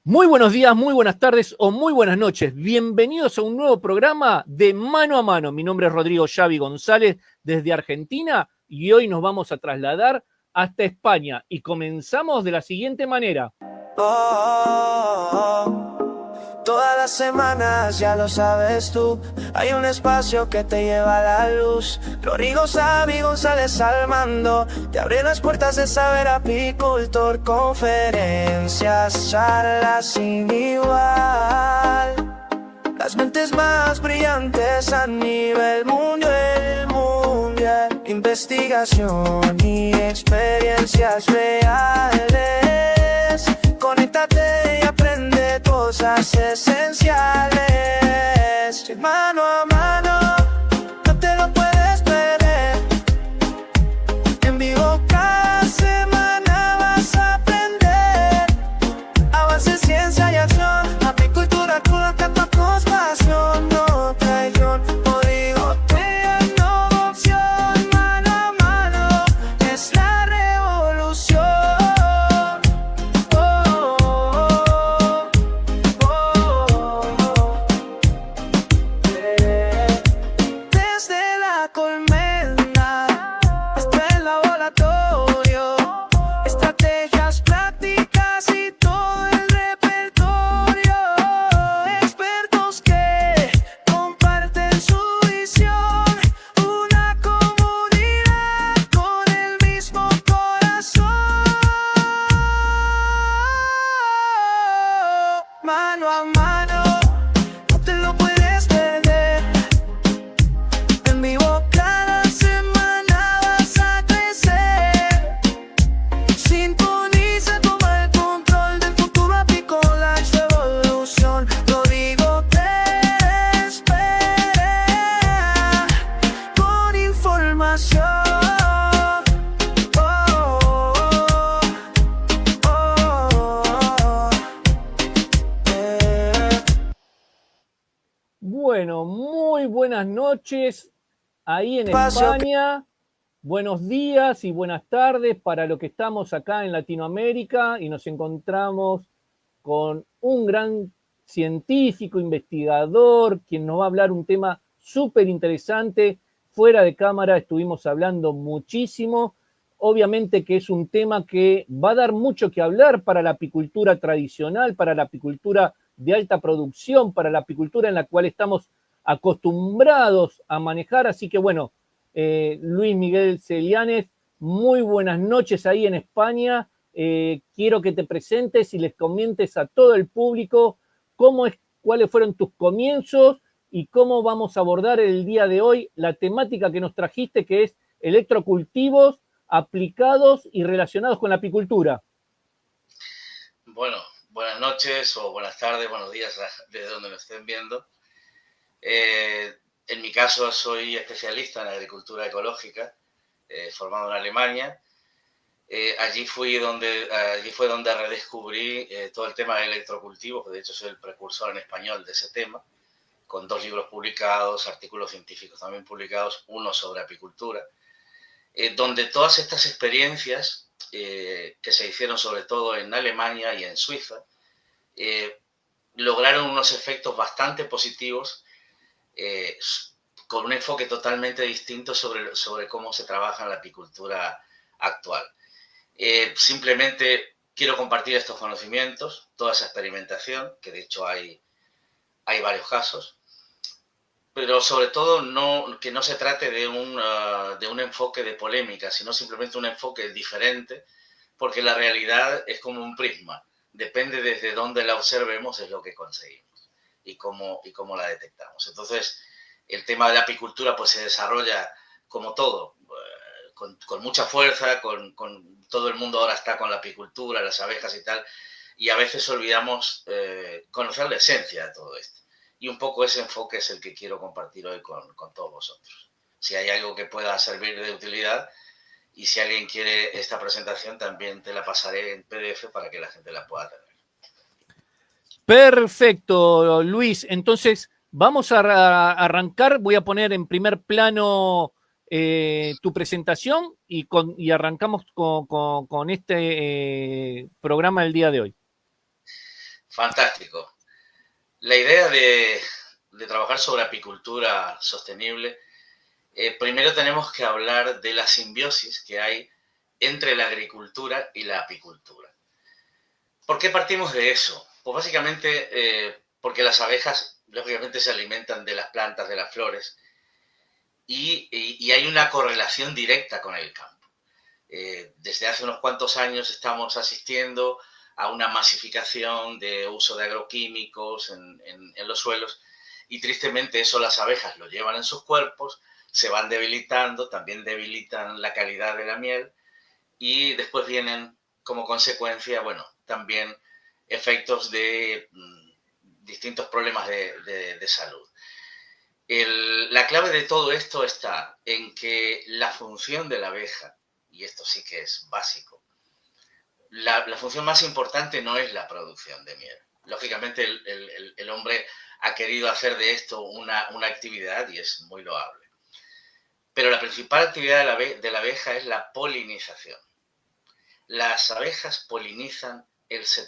Muy buenos días, muy buenas tardes o muy buenas noches. Bienvenidos a un nuevo programa de Mano a Mano. Mi nombre es Rodrigo Xavi González desde Argentina y hoy nos vamos a trasladar hasta España y comenzamos de la siguiente manera. Todas las semanas, ya lo sabes tú, hay un espacio que te lleva a la luz. Rodrigo Xavi González al mando, te abre las puertas de saber apicultor. Conferencias, charlas sin igual, las mentes más brillantes a nivel mundial. Investigación y experiencias reales. Conéctate y aprende cosas esenciales. Mano a mano, no te lo puedes perder. En vivo cada semana vas a aprender. Avance, ciencia y acción. Apicultura con la que tocamos pasión. No traición, código de innovación. Mano a mano, es la revolución. Desde la colmena hasta el laboratorio, estrategias prácticas y todo el repertorio. Expertos que comparten su visión, una comunidad con el mismo corazón. Mano a mano, no te lo puedes perder. En vivo cada semana vas a crecer. Sintoniza, toma el control del futuro apícola y su evolución. Rodrigo te espera con información. Bueno, muy buenas noches ahí en Espacio que- España. Buenos días y buenas tardes para los que estamos acá en Latinoamérica y nos encontramos con un gran científico, investigador, quien nos va a hablar un tema súper interesante. Fuera de cámara estuvimos hablando muchísimo. Obviamente que es un tema que va a dar mucho que hablar para la apicultura tradicional, para la apicultura de alta producción, para la apicultura en la cual estamos acostumbrados a manejar. Así que bueno, Luis Miguel Celianes, muy buenas noches ahí en España. Quiero que te presentes y les comentes a todo el público cuáles fueron tus comienzos y cómo vamos a abordar el día de hoy la temática que nos trajiste, que es electrocultivos aplicados y relacionados con la apicultura. Bueno, buenas noches o buenas tardes, buenos días desde donde me estén viendo. En mi caso soy especialista en agricultura ecológica, formado en Alemania. Allí fue donde redescubrí todo el tema de electrocultivos, que de hecho soy el precursor en español de ese tema, con 2 libros publicados, artículos científicos también publicados, uno sobre apicultura, donde todas estas experiencias que se hicieron sobre todo en Alemania y en Suiza, lograron unos efectos bastante positivos, con un enfoque totalmente distinto sobre cómo se trabaja en la apicultura actual. Simplemente quiero compartir estos conocimientos, toda esa experimentación, que de hecho hay varios casos, pero sobre todo que no se trate de un enfoque de polémica, sino simplemente un enfoque diferente, porque la realidad es como un prisma. Depende desde dónde la observemos, es lo que conseguimos y cómo la detectamos. Entonces, el tema de la apicultura pues se desarrolla como todo, con mucha fuerza, con todo el mundo ahora está con la apicultura, las abejas y tal, y a veces olvidamos conocer la esencia de todo esto. Y un poco ese enfoque es el que quiero compartir hoy con todos vosotros. Si hay algo que pueda servir de utilidad y si alguien quiere esta presentación también te la pasaré en PDF para que la gente la pueda tener. Perfecto, Luis. Entonces, vamos a arrancar. Voy a poner en primer plano tu presentación y arrancamos con este programa del día de hoy. Fantástico. La idea de trabajar sobre apicultura sostenible, primero tenemos que hablar de la simbiosis que hay entre la agricultura y la apicultura. ¿Por qué partimos de eso? Pues básicamente porque las abejas, lógicamente, se alimentan de las plantas, de las flores, y hay una correlación directa con el campo. Desde hace unos cuantos años estamos asistiendo a una masificación de uso de agroquímicos en los suelos, y tristemente eso las abejas lo llevan en sus cuerpos, se van debilitando, también debilitan la calidad de la miel, y después vienen como consecuencia, bueno, también efectos de distintos problemas de salud. La clave de todo esto está en que la función de la abeja, y esto sí que es básico, la función más importante no es la producción de miel. Lógicamente el hombre ha querido hacer de esto una actividad y es muy loable. Pero la principal actividad de la abeja es la polinización. Las abejas polinizan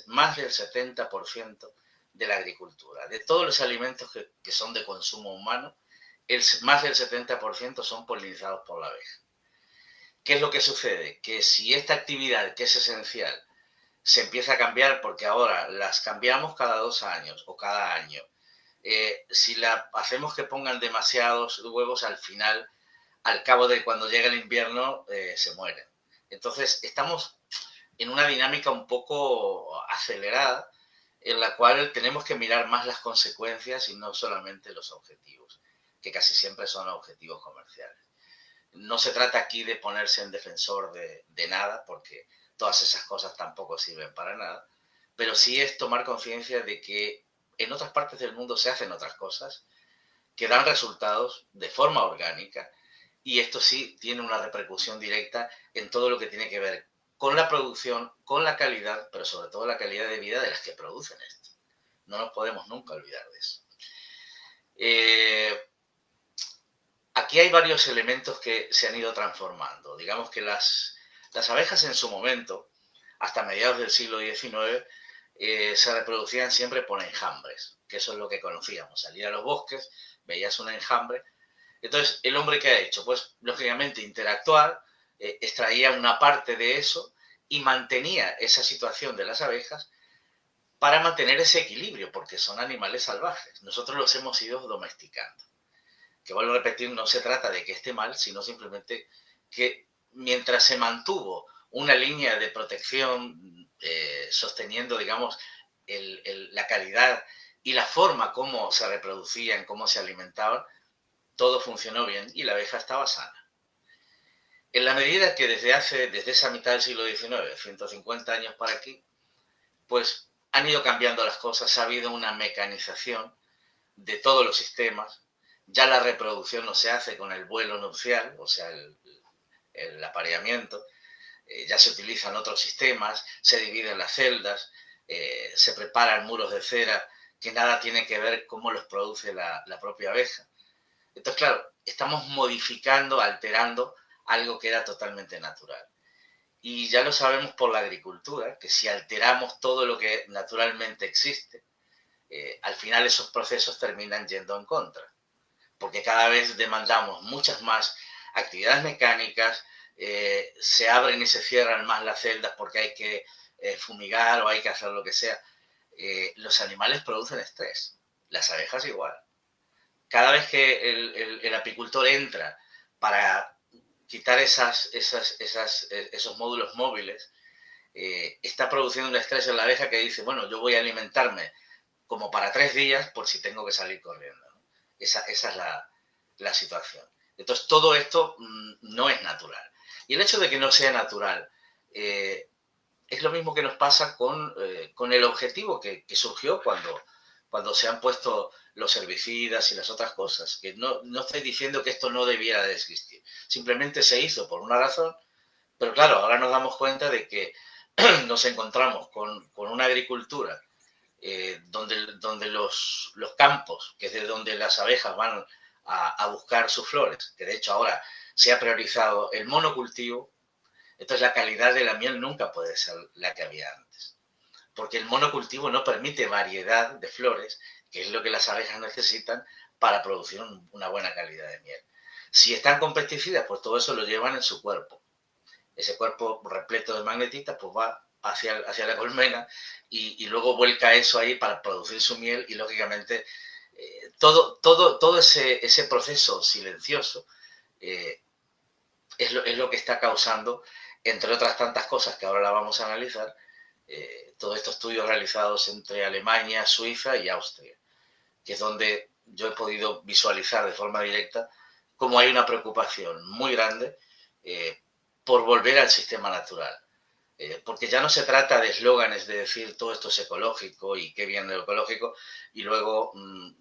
más del 70% de la agricultura. De todos los alimentos que son de consumo humano, más del 70% son polinizados por la abeja. ¿Qué es lo que sucede? Que si esta actividad, que es esencial, se empieza a cambiar, porque ahora las cambiamos cada 2 años o cada año, si la hacemos que pongan demasiados huevos, al final, al cabo de cuando llega el invierno, se mueren. Entonces estamos en una dinámica un poco acelerada, en la cual tenemos que mirar más las consecuencias y no solamente los objetivos, que casi siempre son objetivos comerciales. No se trata aquí de ponerse en defensor de nada, porque todas esas cosas tampoco sirven para nada, pero sí es tomar conciencia de que en otras partes del mundo se hacen otras cosas que dan resultados de forma orgánica, y esto sí tiene una repercusión directa en todo lo que tiene que ver con la producción, con la calidad, pero sobre todo la calidad de vida de las que producen esto. No nos podemos nunca olvidar de eso. Aquí hay varios elementos que se han ido transformando. Digamos que las abejas en su momento, hasta mediados del siglo XIX, se reproducían siempre por enjambres, que eso es lo que conocíamos. Salir a los bosques, veías un enjambre. Entonces, ¿el hombre qué ha hecho? Pues, lógicamente, interactuar, extraía una parte de eso y mantenía esa situación de las abejas para mantener ese equilibrio, porque son animales salvajes. Nosotros los hemos ido domesticando. Que vuelvo a repetir, no se trata de que esté mal, sino simplemente que mientras se mantuvo una línea de protección sosteniendo, digamos, la calidad y la forma como se reproducían, cómo se alimentaban, todo funcionó bien y la abeja estaba sana. En la medida que desde esa mitad del siglo XIX, 150 años para aquí, pues han ido cambiando las cosas, ha habido una mecanización de todos los sistemas. Ya la reproducción no se hace con el vuelo nupcial, o sea, el apareamiento, ya se utilizan otros sistemas, se dividen las celdas, se preparan muros de cera que nada tiene que ver cómo los produce la propia abeja. Entonces, claro, estamos modificando, alterando algo que era totalmente natural. Y ya lo sabemos por la agricultura, que si alteramos todo lo que naturalmente existe, al final esos procesos terminan yendo en contra. Porque cada vez demandamos muchas más actividades mecánicas, se abren y se cierran más las celdas porque hay que fumigar o hay que hacer lo que sea. Los animales producen estrés, las abejas igual. Cada vez que el apicultor entra para quitar esos módulos móviles, está produciendo un estrés en la abeja que dice, bueno, yo voy a alimentarme como para 3 días por si tengo que salir corriendo, ¿no? Esa es la situación. Entonces, todo esto no es natural. Y el hecho de que no sea natural es lo mismo que nos pasa con el objetivo que surgió cuando se han puesto los herbicidas y las otras cosas. Que no estoy diciendo que esto no debiera de existir. Simplemente se hizo por una razón, pero claro, ahora nos damos cuenta de que nos encontramos con una agricultura donde los campos, que es de donde las abejas van a buscar sus flores, que de hecho ahora se ha priorizado el monocultivo, entonces la calidad de la miel nunca puede ser la que había antes. porque el monocultivo no permite variedad de flores, que es lo que las abejas necesitan para producir una buena calidad de miel. Si están con pesticidas, pues todo eso lo llevan en su cuerpo. Ese cuerpo repleto de magnetistas pues va hacia la colmena y luego vuelca eso ahí para producir su miel y lógicamente todo ese proceso silencioso es lo que está causando, entre otras tantas cosas que ahora la vamos a analizar, todos estos estudios realizados entre Alemania, Suiza y Austria, que es donde yo he podido visualizar de forma directa cómo hay una preocupación muy grande por volver al sistema natural. Porque ya no se trata de eslóganes de decir todo esto es ecológico y qué bien lo ecológico, y luego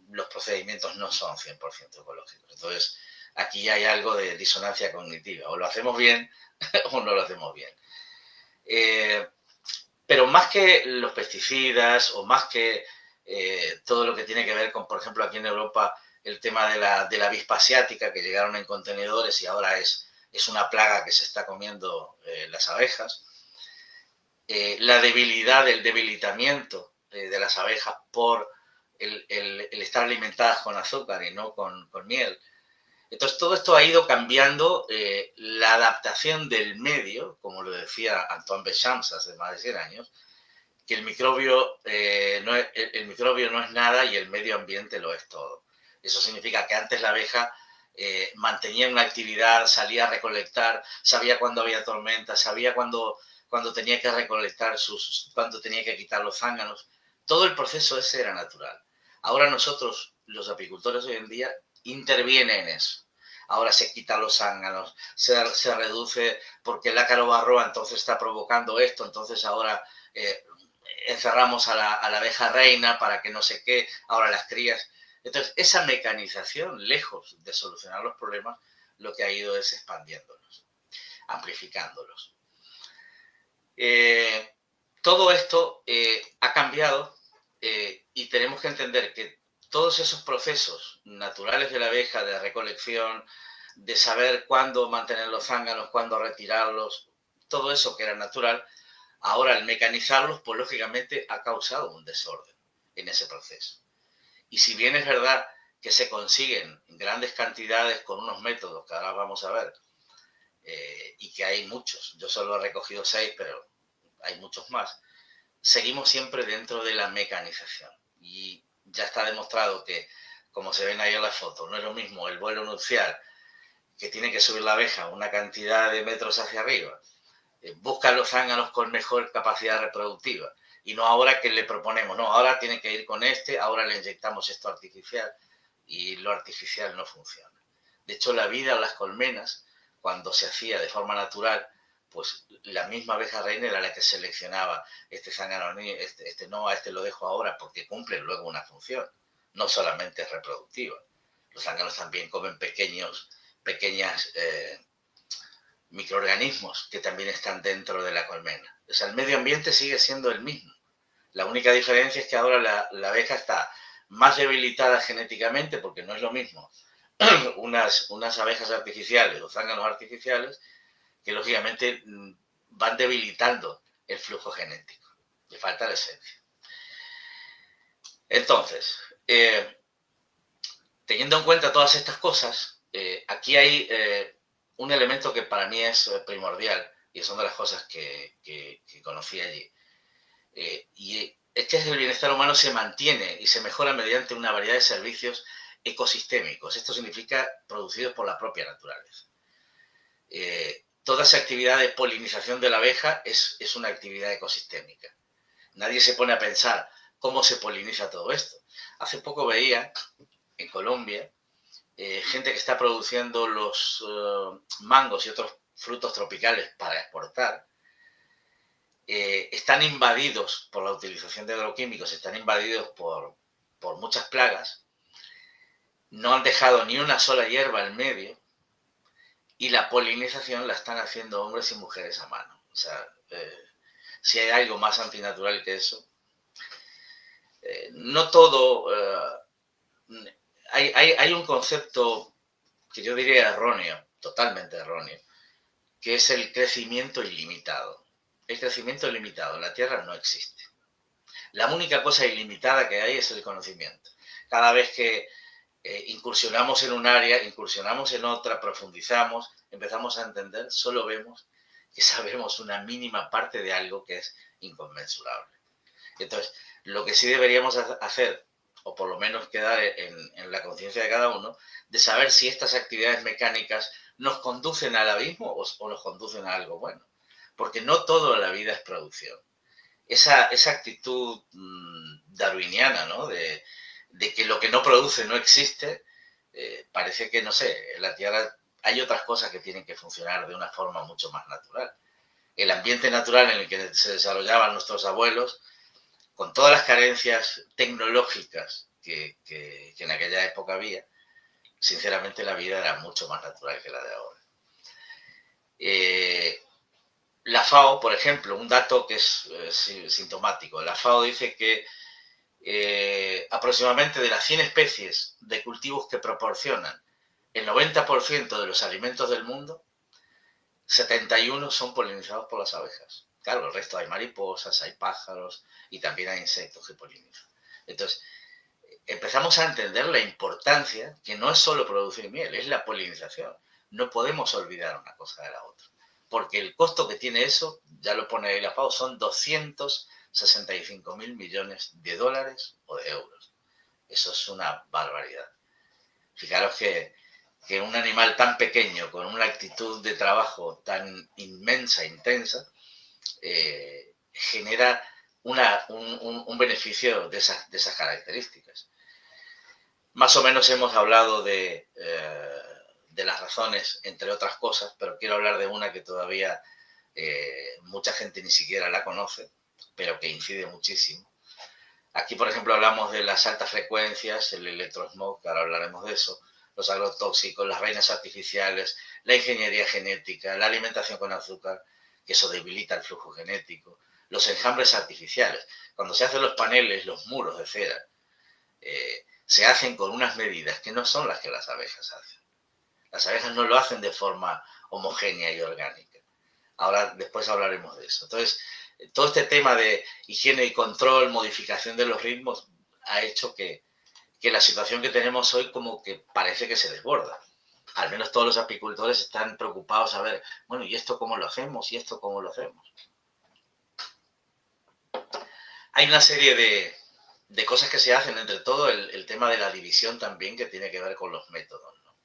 los procedimientos no son 100% ecológicos. Entonces, aquí hay algo de disonancia cognitiva. O lo hacemos bien o no lo hacemos bien. Pero más que los pesticidas o más que todo lo que tiene que ver con, por ejemplo, aquí en Europa, el tema de la avispa asiática, que llegaron en contenedores y ahora es una plaga que se está comiendo las abejas, la debilidad, el debilitamiento de las abejas por el estar alimentadas con azúcar y no con miel. Entonces, todo esto ha ido cambiando la adaptación del medio, como lo decía Antoine Béchamp hace más de 100 años, que el microbio no es nada y el medio ambiente lo es todo. Eso significa que antes la abeja mantenía una actividad, salía a recolectar, sabía cuándo había tormenta, sabía cuándo tenía que recolectar cuándo tenía que quitar los zánganos. Todo el proceso ese era natural. Ahora nosotros, los apicultores hoy en día, intervienen en eso. Ahora se quitan los zánganos, se reduce porque el ácaro barroa entonces está provocando esto, entonces ahora encerramos a la abeja reina para que no sé qué, ahora las crías. Entonces, esa mecanización, lejos de solucionar los problemas, lo que ha ido es expandiéndolos, amplificándolos. Todo esto ha cambiado y tenemos que entender que todos esos procesos naturales de la abeja, de recolección, de saber cuándo mantener los zánganos, cuándo retirarlos, todo eso que era natural, ahora al mecanizarlos, pues lógicamente ha causado un desorden en ese proceso. Y si bien es verdad que se consiguen grandes cantidades con unos métodos que ahora vamos a ver, y que hay muchos, yo solo he recogido 6, pero hay muchos más, seguimos siempre dentro de la mecanización. Y ya está demostrado que, como se ven ahí en la foto, no es lo mismo el vuelo nupcial, que tiene que subir la abeja una cantidad de metros hacia arriba, busca los zánganos con mejor capacidad reproductiva, y no ahora que le proponemos, no, ahora tiene que ir con ahora le inyectamos esto artificial, y lo artificial no funciona. De hecho, la vida en las colmenas, cuando se hacía de forma natural, pues la misma abeja reina era la que seleccionaba este zángano, este no, a este lo dejo ahora porque cumple luego una función, no solamente es reproductiva. Los zánganos también comen pequeñas microorganismos que también están dentro de la colmena. O sea, el medio ambiente sigue siendo el mismo. La única diferencia es que ahora la abeja está más debilitada genéticamente, porque no es lo mismo unas abejas artificiales o zánganos artificiales, que lógicamente van debilitando el flujo genético. Le falta la esencia. Entonces, teniendo en cuenta todas estas cosas, aquí hay un elemento que para mí es primordial, y son de las cosas que conocí allí. Y es que el bienestar humano se mantiene y se mejora mediante una variedad de servicios ecosistémicos. Esto significa producidos por la propia naturaleza. Toda esa actividad de polinización de la abeja es una actividad ecosistémica. Nadie se pone a pensar cómo se poliniza todo esto. Hace poco veía en Colombia gente que está produciendo los mangos y otros frutos tropicales para exportar. Están invadidos por la utilización de agroquímicos, están invadidos por muchas plagas, no han dejado ni una sola hierba en medio y la polinización la están haciendo hombres y mujeres a mano. O sea, si hay algo más antinatural que eso, no todo... Hay un concepto que yo diría erróneo, totalmente erróneo, que es el crecimiento ilimitado. El crecimiento ilimitado en la Tierra no existe. La única cosa ilimitada que hay es el conocimiento. Cada vez que incursionamos en un área, incursionamos en otra, profundizamos, empezamos a entender, solo vemos que sabemos una mínima parte de algo que es inconmensurable. Entonces, lo que sí deberíamos hacer, o por lo menos quedar en la conciencia de cada uno, de saber si estas actividades mecánicas nos conducen al abismo o nos conducen a algo bueno. Porque no todo en la vida es producción. Esa actitud darwiniana, ¿no? De que lo que no produce no existe, parece que, no sé, en la Tierra hay otras cosas que tienen que funcionar de una forma mucho más natural. El ambiente natural en el que se desarrollaban nuestros abuelos, con todas las carencias tecnológicas que en aquella época había, sinceramente la vida era mucho más natural que la de ahora. La FAO, por ejemplo, un dato que es sintomático, la FAO dice que aproximadamente de las 100 especies de cultivos que proporcionan el 90% de los alimentos del mundo, 71 son polinizados por las abejas. Claro, el resto hay mariposas, hay pájaros y también hay insectos que polinizan. Entonces, empezamos a entender la importancia que no es solo producir miel, es la polinización. No podemos olvidar una cosa de la otra. Porque el costo que tiene eso, ya lo pone ahí la FAO, son 265.000 millones de dólares o de euros. Eso es una barbaridad. Fijaros que un animal tan pequeño, con una actitud de trabajo tan inmensa, intensa, genera un beneficio de esas características. Más o menos hemos hablado de las razones, entre otras cosas, pero quiero hablar de una que todavía mucha gente ni siquiera la conoce, pero que incide muchísimo. Aquí, por ejemplo, hablamos de las altas frecuencias, el electrosmog, que ahora hablaremos de eso, los agrotóxicos, las reinas artificiales, la ingeniería genética, la alimentación con azúcar, que eso debilita el flujo genético, los enjambres artificiales. Cuando se hacen los paneles, los muros de cera, se hacen con unas medidas que no son las que las abejas hacen. Las abejas no lo hacen de forma homogénea y orgánica. Ahora, después hablaremos de eso. Entonces, todo este tema de higiene y control, modificación de los ritmos, ha hecho que la situación que tenemos hoy como que parece que se desborda. Al menos todos los apicultores están preocupados a ver, bueno, ¿y esto cómo lo hacemos? ¿Y esto cómo lo hacemos? Hay una serie de cosas que se hacen, entre todo el tema de la división también, que tiene que ver con los métodos, ¿no?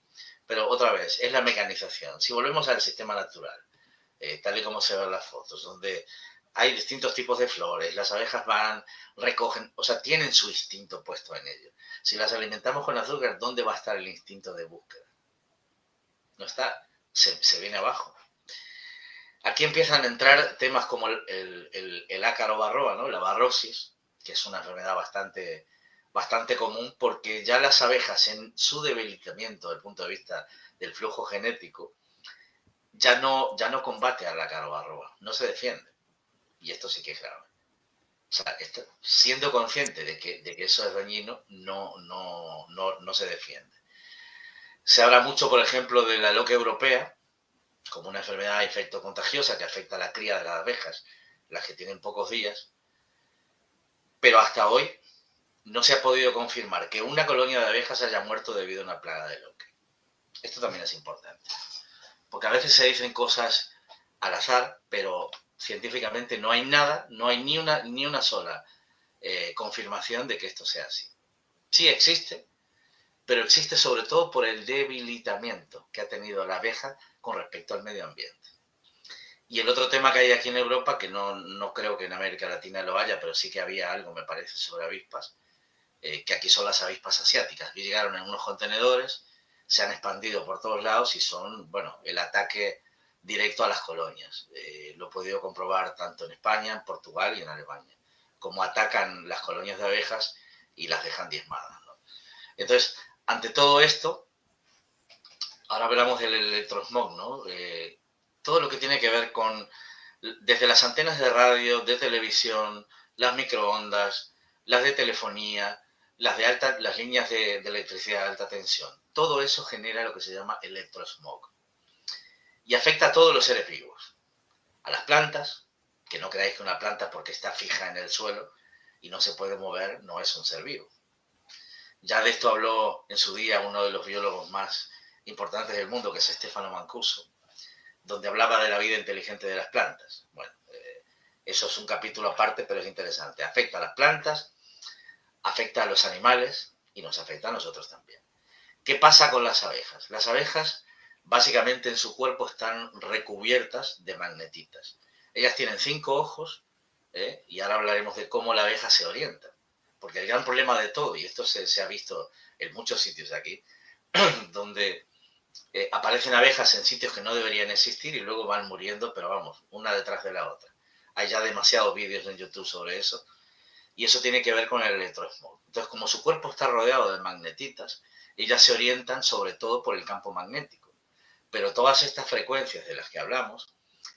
Pero otra vez, es la mecanización. Si volvemos al sistema natural, tal y como se ven las fotos, donde hay distintos tipos de flores, las abejas van, recogen, o sea, tienen su instinto puesto en ello. Si las alimentamos con azúcar, ¿dónde va a estar el instinto de búsqueda? No está, se viene abajo. Aquí empiezan a entrar temas como el ácaro varroa, ¿no? La varrosis, que es una enfermedad bastante común, porque ya las abejas, en su debilitamiento desde el punto de vista del flujo genético, ya no combate al ácaro varroa, no se defiende. Y esto sí que es grave. O sea, siendo consciente de que eso es dañino, no se defiende. Se habla mucho, por ejemplo, de la loca europea, como una enfermedad infectocontagiosa que afecta a la cría de las abejas, las que tienen pocos días, pero hasta hoy no se ha podido confirmar que una colonia de abejas haya muerto debido a una plaga de loque. Esto también es importante, porque a veces se dicen cosas al azar, pero científicamente no hay nada, no hay ni una sola confirmación de que esto sea así. Sí existe, pero existe sobre todo por el debilitamiento que ha tenido la abeja con respecto al medio ambiente. Y el otro tema que hay aquí en Europa, que no creo que en América Latina lo haya, pero sí que había algo, me parece, sobre avispas, que aquí son las avispas asiáticas, que llegaron en unos contenedores, se han expandido por todos lados y son, bueno, el ataque directo a las colonias. Lo he podido comprobar tanto en España, en Portugal y en Alemania, cómo atacan las colonias de abejas y las dejan diezmadas, ¿no? Entonces, ante todo esto, ahora hablamos del electrosmog, ¿no? Todo lo que tiene que ver con, desde las antenas de radio, de televisión, las microondas, las de telefonía, las líneas de electricidad de alta tensión. Todo eso genera lo que se llama electrosmog. Y afecta a todos los seres vivos. A las plantas, que no creáis que una planta porque está fija en el suelo, y no se puede mover, no es un ser vivo. Ya de esto habló en su día uno de los biólogos más importantes del mundo, que es Stefano Mancuso, donde hablaba de la vida inteligente de las plantas. Bueno, eso es un capítulo aparte, pero es interesante. Afecta a las plantas, afecta a los animales y nos afecta a nosotros también. ¿Qué pasa con las abejas? Las abejas, básicamente en su cuerpo están recubiertas de magnetitas. Ellas tienen 5 ojos, y ahora hablaremos de cómo la abeja se orienta. Porque el gran problema de todo, y esto se ha visto en muchos sitios de aquí, donde aparecen abejas en sitios que no deberían existir y luego van muriendo, pero vamos, una detrás de la otra. Hay ya demasiados vídeos en YouTube sobre eso, y eso tiene que ver con el electrosmog. Entonces, como su cuerpo está rodeado de magnetitas, ellas se orientan sobre todo por el campo magnético. Pero todas estas frecuencias de las que hablamos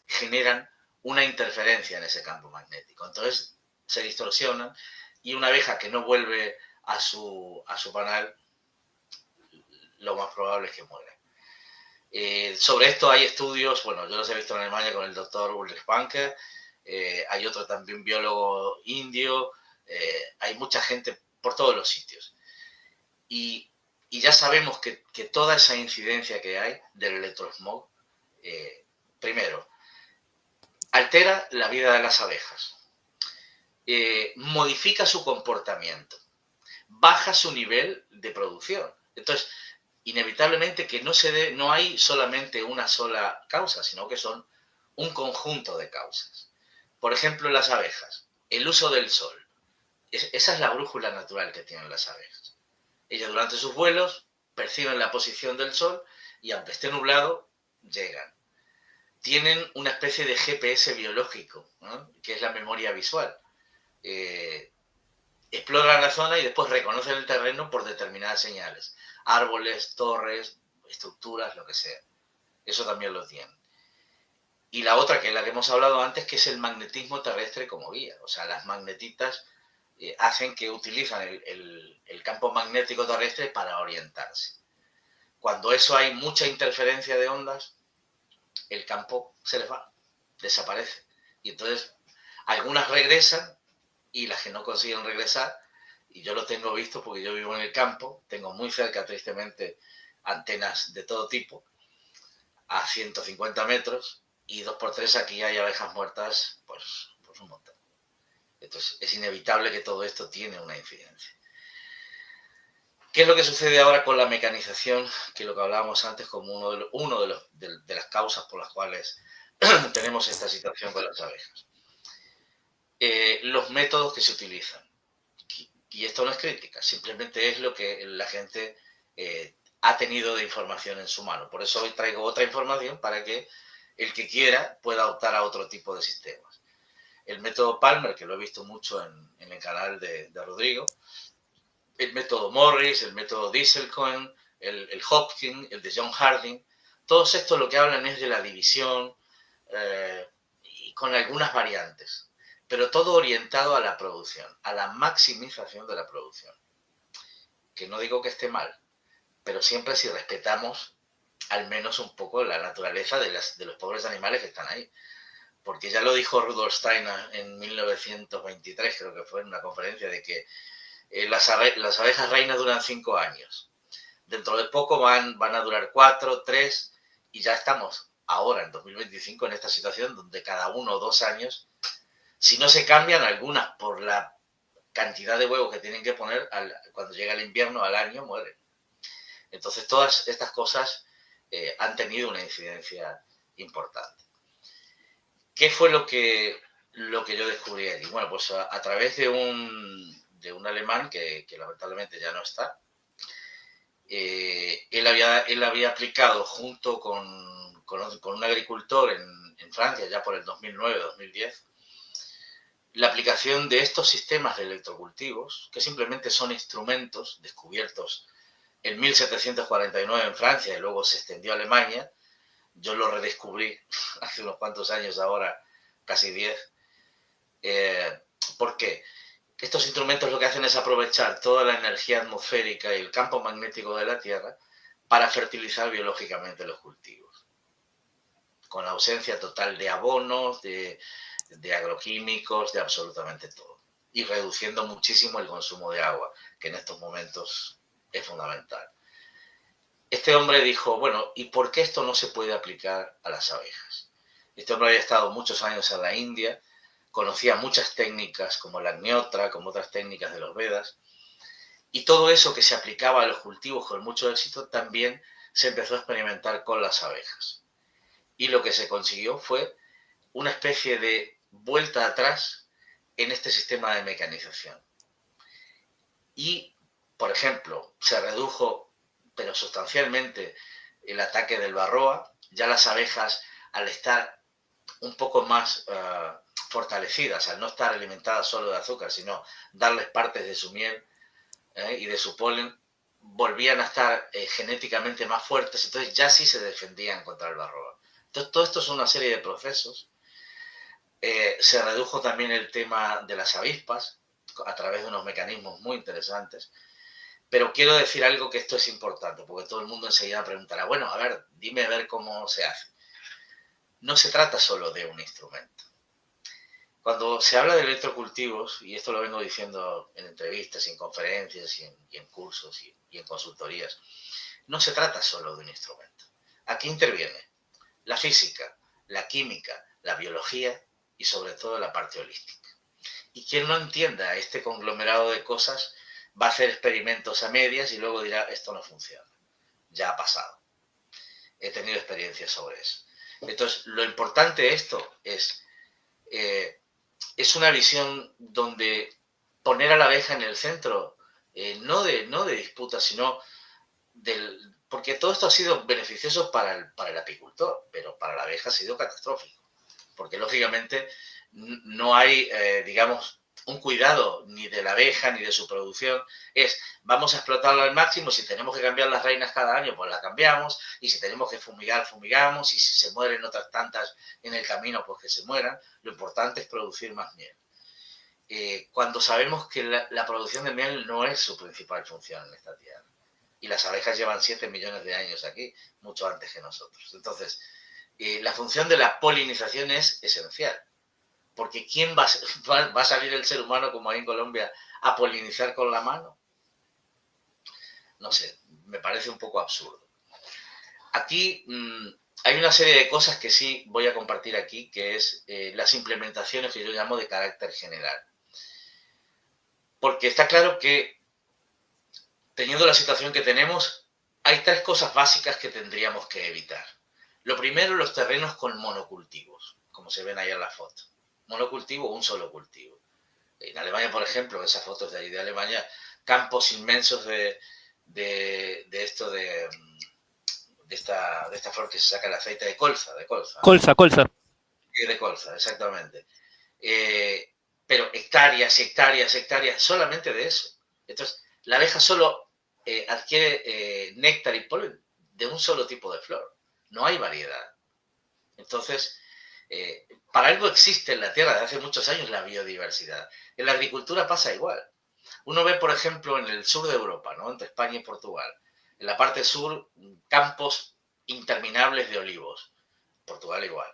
generan una interferencia en ese campo magnético. Entonces, se distorsionan y una abeja que no vuelve a su panal, lo más probable es que muera. Sobre esto hay estudios, bueno, yo los he visto en Alemania con el doctor Ulrich Banker, hay otro también biólogo indio, hay mucha gente por todos los sitios. Y ya sabemos que toda esa incidencia que hay del electrosmog, primero, altera la vida de las abejas, modifica su comportamiento, baja su nivel de producción. Entonces, inevitablemente que no hay solamente una sola causa, sino que son un conjunto de causas. Por ejemplo, las abejas, el uso del sol. Esa es la brújula natural que tienen las abejas. Ellas durante sus vuelos perciben la posición del sol y aunque esté nublado, llegan. Tienen una especie de GPS biológico, ¿no?, que es la memoria visual. Exploran la zona y después reconocen el terreno por determinadas señales. Árboles, torres, estructuras, lo que sea. Eso también lo tienen. Y la otra, que es la que hemos hablado antes, que es el magnetismo terrestre como guía. O sea, las magnetitas hacen que utilizan el campo magnético terrestre para orientarse. Cuando eso hay mucha interferencia de ondas, el campo se les va, desaparece. Y entonces algunas regresan y las que no consiguen regresar, y yo lo tengo visto porque yo vivo en el campo, tengo muy cerca, tristemente, antenas de todo tipo, a 150 metros, y 2x3 aquí hay abejas muertas, pues un montón. Entonces es inevitable que todo esto tiene una incidencia. ¿Qué es lo que sucede ahora con la mecanización? Que lo que hablábamos antes como uno de las causas por las cuales tenemos esta situación con las abejas. Los métodos que se utilizan. Y esto no es crítica, simplemente es lo que la gente ha tenido de información en su mano. Por eso hoy traigo otra información para que el que quiera pueda optar a otro tipo de sistemas. El método Palmer, que lo he visto mucho en el canal de Rodrigo, el método Morris, el método Dieselcoin, el Hopkins, el de John Harding, todos estos lo que hablan es de la división y con algunas variantes, pero todo orientado a la producción, a la maximización de la producción. Que no digo que esté mal, pero siempre si respetamos al menos un poco la naturaleza de los pobres animales que están ahí. Porque ya lo dijo Rudolf Steiner en 1923, creo que fue en una conferencia, de que las abejas reinas duran 5 años. Dentro de poco van a durar 4, 3, y ya estamos ahora, en 2025, en esta situación donde cada 1 o 2 años, si no se cambian algunas por la cantidad de huevos que tienen que poner, cuando llega el invierno al año, mueren. Entonces todas estas cosas han tenido una incidencia importante. ¿Qué fue lo que yo descubrí allí? Bueno, pues a través de un alemán que lamentablemente ya no está. Él había aplicado junto con un agricultor en Francia, ya por el 2009-2010, la aplicación de estos sistemas de electrocultivos, que simplemente son instrumentos descubiertos en 1749 en Francia y luego se extendió a Alemania. Yo lo redescubrí hace unos cuantos años ahora, casi 10. ¿Por qué? Estos instrumentos lo que hacen es aprovechar toda la energía atmosférica y el campo magnético de la Tierra para fertilizar biológicamente los cultivos. Con ausencia total de abonos, de agroquímicos, de absolutamente todo. y reduciendo muchísimo el consumo de agua, que en estos momentos es fundamental. Este hombre dijo, bueno, ¿y por qué esto no se puede aplicar a las abejas? Este hombre había estado muchos años en la India, conocía muchas técnicas como la Agnihotra, como otras técnicas de los Vedas, y todo eso que se aplicaba a los cultivos con mucho éxito también se empezó a experimentar con las abejas. Y lo que se consiguió fue una especie de vuelta atrás en este sistema de mecanización. Y, por ejemplo, se redujo, pero sustancialmente, el ataque del varroa. Ya las abejas, al estar un poco más fortalecidas, al no estar alimentadas solo de azúcar, sino darles partes de su miel y de su polen, volvían a estar genéticamente más fuertes, entonces ya sí se defendían contra el varroa. Entonces, todo esto es una serie de procesos. Se redujo también el tema de las avispas a través de unos mecanismos muy interesantes. Pero quiero decir algo, que esto es importante, porque todo el mundo enseguida preguntará, bueno, a ver, dime a ver cómo se hace. No se trata solo de un instrumento. Cuando se habla de electrocultivos, y esto lo vengo diciendo en entrevistas, en conferencias, y en cursos y en consultorías, no se trata solo de un instrumento. Aquí interviene la física, la química, la biología y sobre todo la parte holística. Y quien no entienda este conglomerado de cosas va a hacer experimentos a medias y luego dirá, esto no funciona. Ya ha pasado. He tenido experiencias sobre eso. Entonces, lo importante de esto es una visión donde poner a la abeja en el centro, no de disputa, sino porque todo esto ha sido beneficioso para el apicultor, pero para la abeja ha sido catastrófico, porque lógicamente no hay, digamos, un cuidado ni de la abeja ni de su producción. Vamos a explotarla al máximo, si tenemos que cambiar las reinas cada año, pues la cambiamos, y si tenemos que fumigar, fumigamos, y si se mueren otras tantas en el camino, pues que se mueran. Lo importante es producir más miel. Cuando sabemos que la producción de miel no es su principal función en esta tierra, y las abejas llevan 7 millones de años aquí, mucho antes que nosotros. Entonces, la función de la polinización es esencial. Porque ¿quién va a salir el ser humano, como hay en Colombia, a polinizar con la mano? No sé, me parece un poco absurdo. Aquí hay una serie de cosas que sí voy a compartir aquí, que es las implementaciones que yo llamo de carácter general. Porque está claro que, teniendo la situación que tenemos, hay 3 cosas básicas que tendríamos que evitar. Lo primero, los terrenos con monocultivos, como se ven ahí en la foto. Monocultivo o un solo cultivo. En Alemania, por ejemplo, esas fotos de ahí de Alemania, campos inmensos de esta flor que se saca el aceite de colza. Colza. De colza, exactamente. Pero hectáreas, solamente de eso. Entonces, la abeja solo adquiere néctar y polen de un solo tipo de flor. No hay variedad. Entonces, para algo existe en la Tierra desde hace muchos años la biodiversidad. En la agricultura pasa igual. Uno ve, por ejemplo, en el sur de Europa, ¿no?, entre España y Portugal, en la parte sur, campos interminables de olivos. Portugal igual.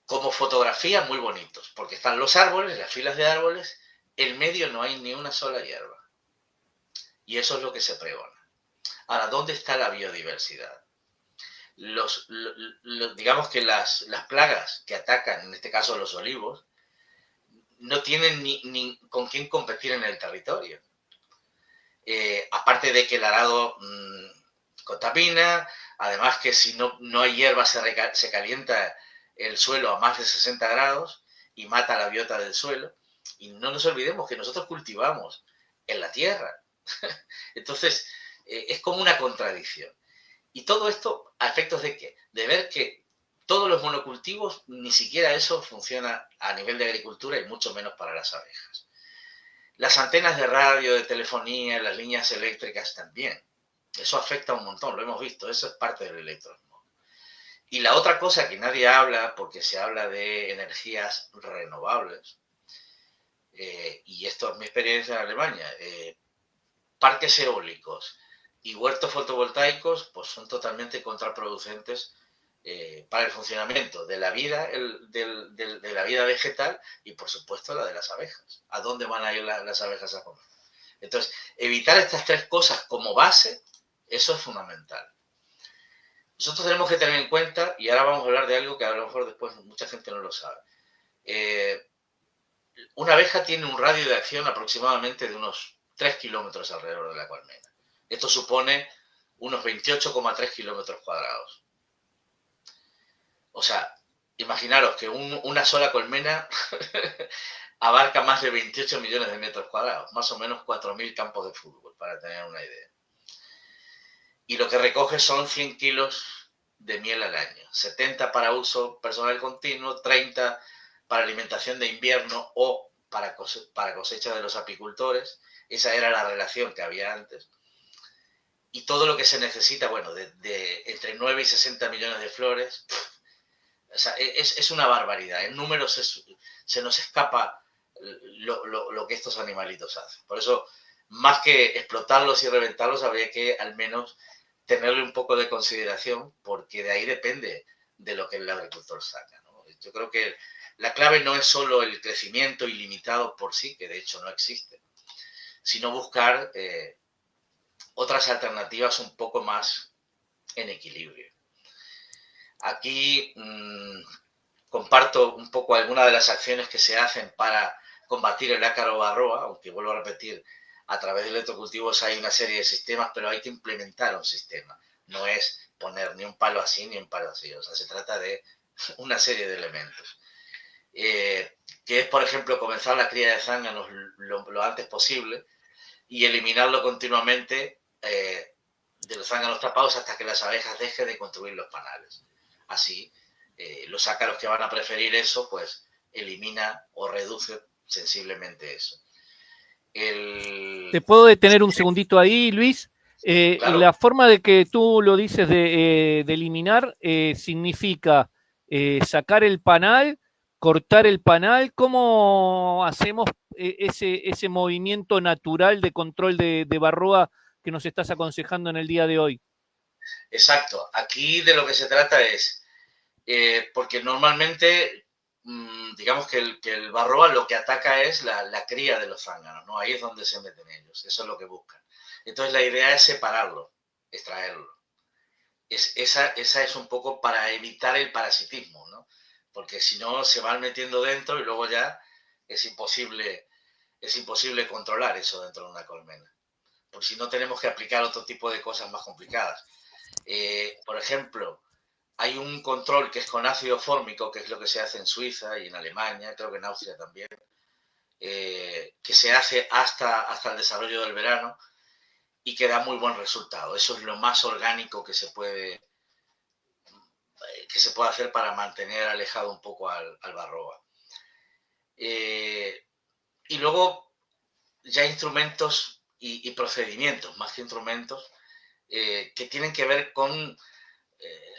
Como fotografía, muy bonitos, porque están los árboles, las filas de árboles, en medio no hay ni una sola hierba. Y eso es lo que se pregona. Ahora, ¿dónde está la biodiversidad? Digamos que las plagas que atacan, en este caso los olivos, no tienen ni con quién competir en el territorio. Aparte de que el arado contamina, además que si no hay hierba se calienta el suelo a más de 60 grados y mata la biota del suelo. Y no nos olvidemos que nosotros cultivamos en la tierra. Entonces, es como una contradicción. Y todo esto a efectos de ¿qué? De ver que todos los monocultivos, ni siquiera eso funciona a nivel de agricultura y mucho menos para las abejas. Las antenas de radio, de telefonía, las líneas eléctricas también. Eso afecta un montón, lo hemos visto, eso es parte del electrosmog. Y la otra cosa que nadie habla, porque se habla de energías renovables, y esto es mi experiencia en Alemania, parques eólicos y huertos fotovoltaicos pues son totalmente contraproducentes para el funcionamiento de la vida, de la vida vegetal y, por supuesto, la de las abejas. ¿A dónde van a ir las abejas a comer? Entonces, evitar estas tres cosas como base, eso es fundamental. Nosotros tenemos que tener en cuenta, y ahora vamos a hablar de algo que a lo mejor después mucha gente no lo sabe. Una abeja tiene un radio de acción aproximadamente de unos 3 kilómetros alrededor de la colmena. Esto supone unos 28,3 kilómetros cuadrados. O sea, imaginaros que una sola colmena abarca más de 28 millones de metros cuadrados, más o menos 4.000 campos de fútbol, para tener una idea. Y lo que recoge son 100 kilos de miel al año, 70 para uso personal continuo, 30 para alimentación de invierno o para cosecha de los apicultores. Esa era la relación que había antes. Y todo lo que se necesita, bueno, de entre 9 y 60 millones de flores. O sea, es una barbaridad. En números se nos escapa lo que estos animalitos hacen. Por eso, más que explotarlos y reventarlos, habría que al menos tenerle un poco de consideración, porque de ahí depende de lo que el agricultor saca, ¿no? Yo creo que la clave no es solo el crecimiento ilimitado por sí, que de hecho no existe, sino buscar otras alternativas un poco más en equilibrio. Aquí comparto un poco algunas de las acciones que se hacen para combatir el ácaro varroa, aunque vuelvo a repetir, a través de electrocultivos hay una serie de sistemas, pero hay que implementar un sistema. No es poner ni un palo así ni un palo así. O sea, se trata de una serie de elementos. Que es, por ejemplo, comenzar la cría de zánganos lo antes posible y eliminarlo continuamente de los zánganos tapados hasta que las abejas dejen de construir los panales. Así, los ácaros que van a preferir eso, pues elimina o reduce sensiblemente eso. ¿Te puedo detener un segundito ahí, Luis? Claro. La forma de que tú lo dices de eliminar significa sacar el panal, cortar el panal. ¿Cómo hacemos ese movimiento natural de control de varroa que nos estás aconsejando en el día de hoy? Exacto. Aquí de lo que se trata es, porque normalmente digamos que el varroa lo que ataca es la cría de los zánganos, ¿no? Ahí es donde se meten ellos, eso es lo que buscan. Entonces la idea es separarlo, extraerlo. Esa es un poco para evitar el parasitismo, ¿no? Porque si no se van metiendo dentro y luego ya es imposible controlar eso dentro de una colmena. Porque si no tenemos que aplicar otro tipo de cosas más complicadas. Por ejemplo, hay un control que es con ácido fórmico, que es lo que se hace en Suiza y en Alemania, creo que en Austria también, que se hace hasta el desarrollo del verano y que da muy buen resultado. Eso es lo más orgánico que se puede hacer para mantener alejado un poco al varroa. Y luego ya instrumentos y procedimientos, más que instrumentos, que tienen que ver con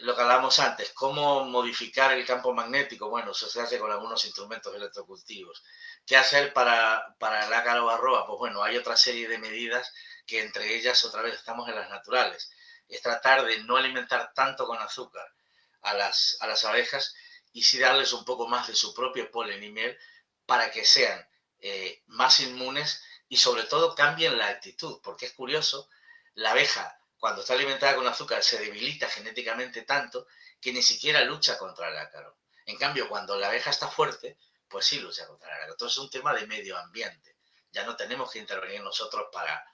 lo que hablábamos antes, cómo modificar el campo magnético. Bueno, eso se hace con algunos instrumentos electrocultivos. ¿Qué hacer para el ácaro varroa? Pues bueno, hay otra serie de medidas que entre ellas otra vez estamos en las naturales. Es tratar de no alimentar tanto con azúcar a las abejas y sí darles un poco más de su propio polen y miel para que sean más inmunes y sobre todo cambien la actitud, porque es curioso, la abeja cuando está alimentada con azúcar se debilita genéticamente tanto que ni siquiera lucha contra el ácaro. En cambio, cuando la abeja está fuerte, pues sí lucha contra el ácaro. Entonces es un tema de medio ambiente. Ya no tenemos que intervenir nosotros para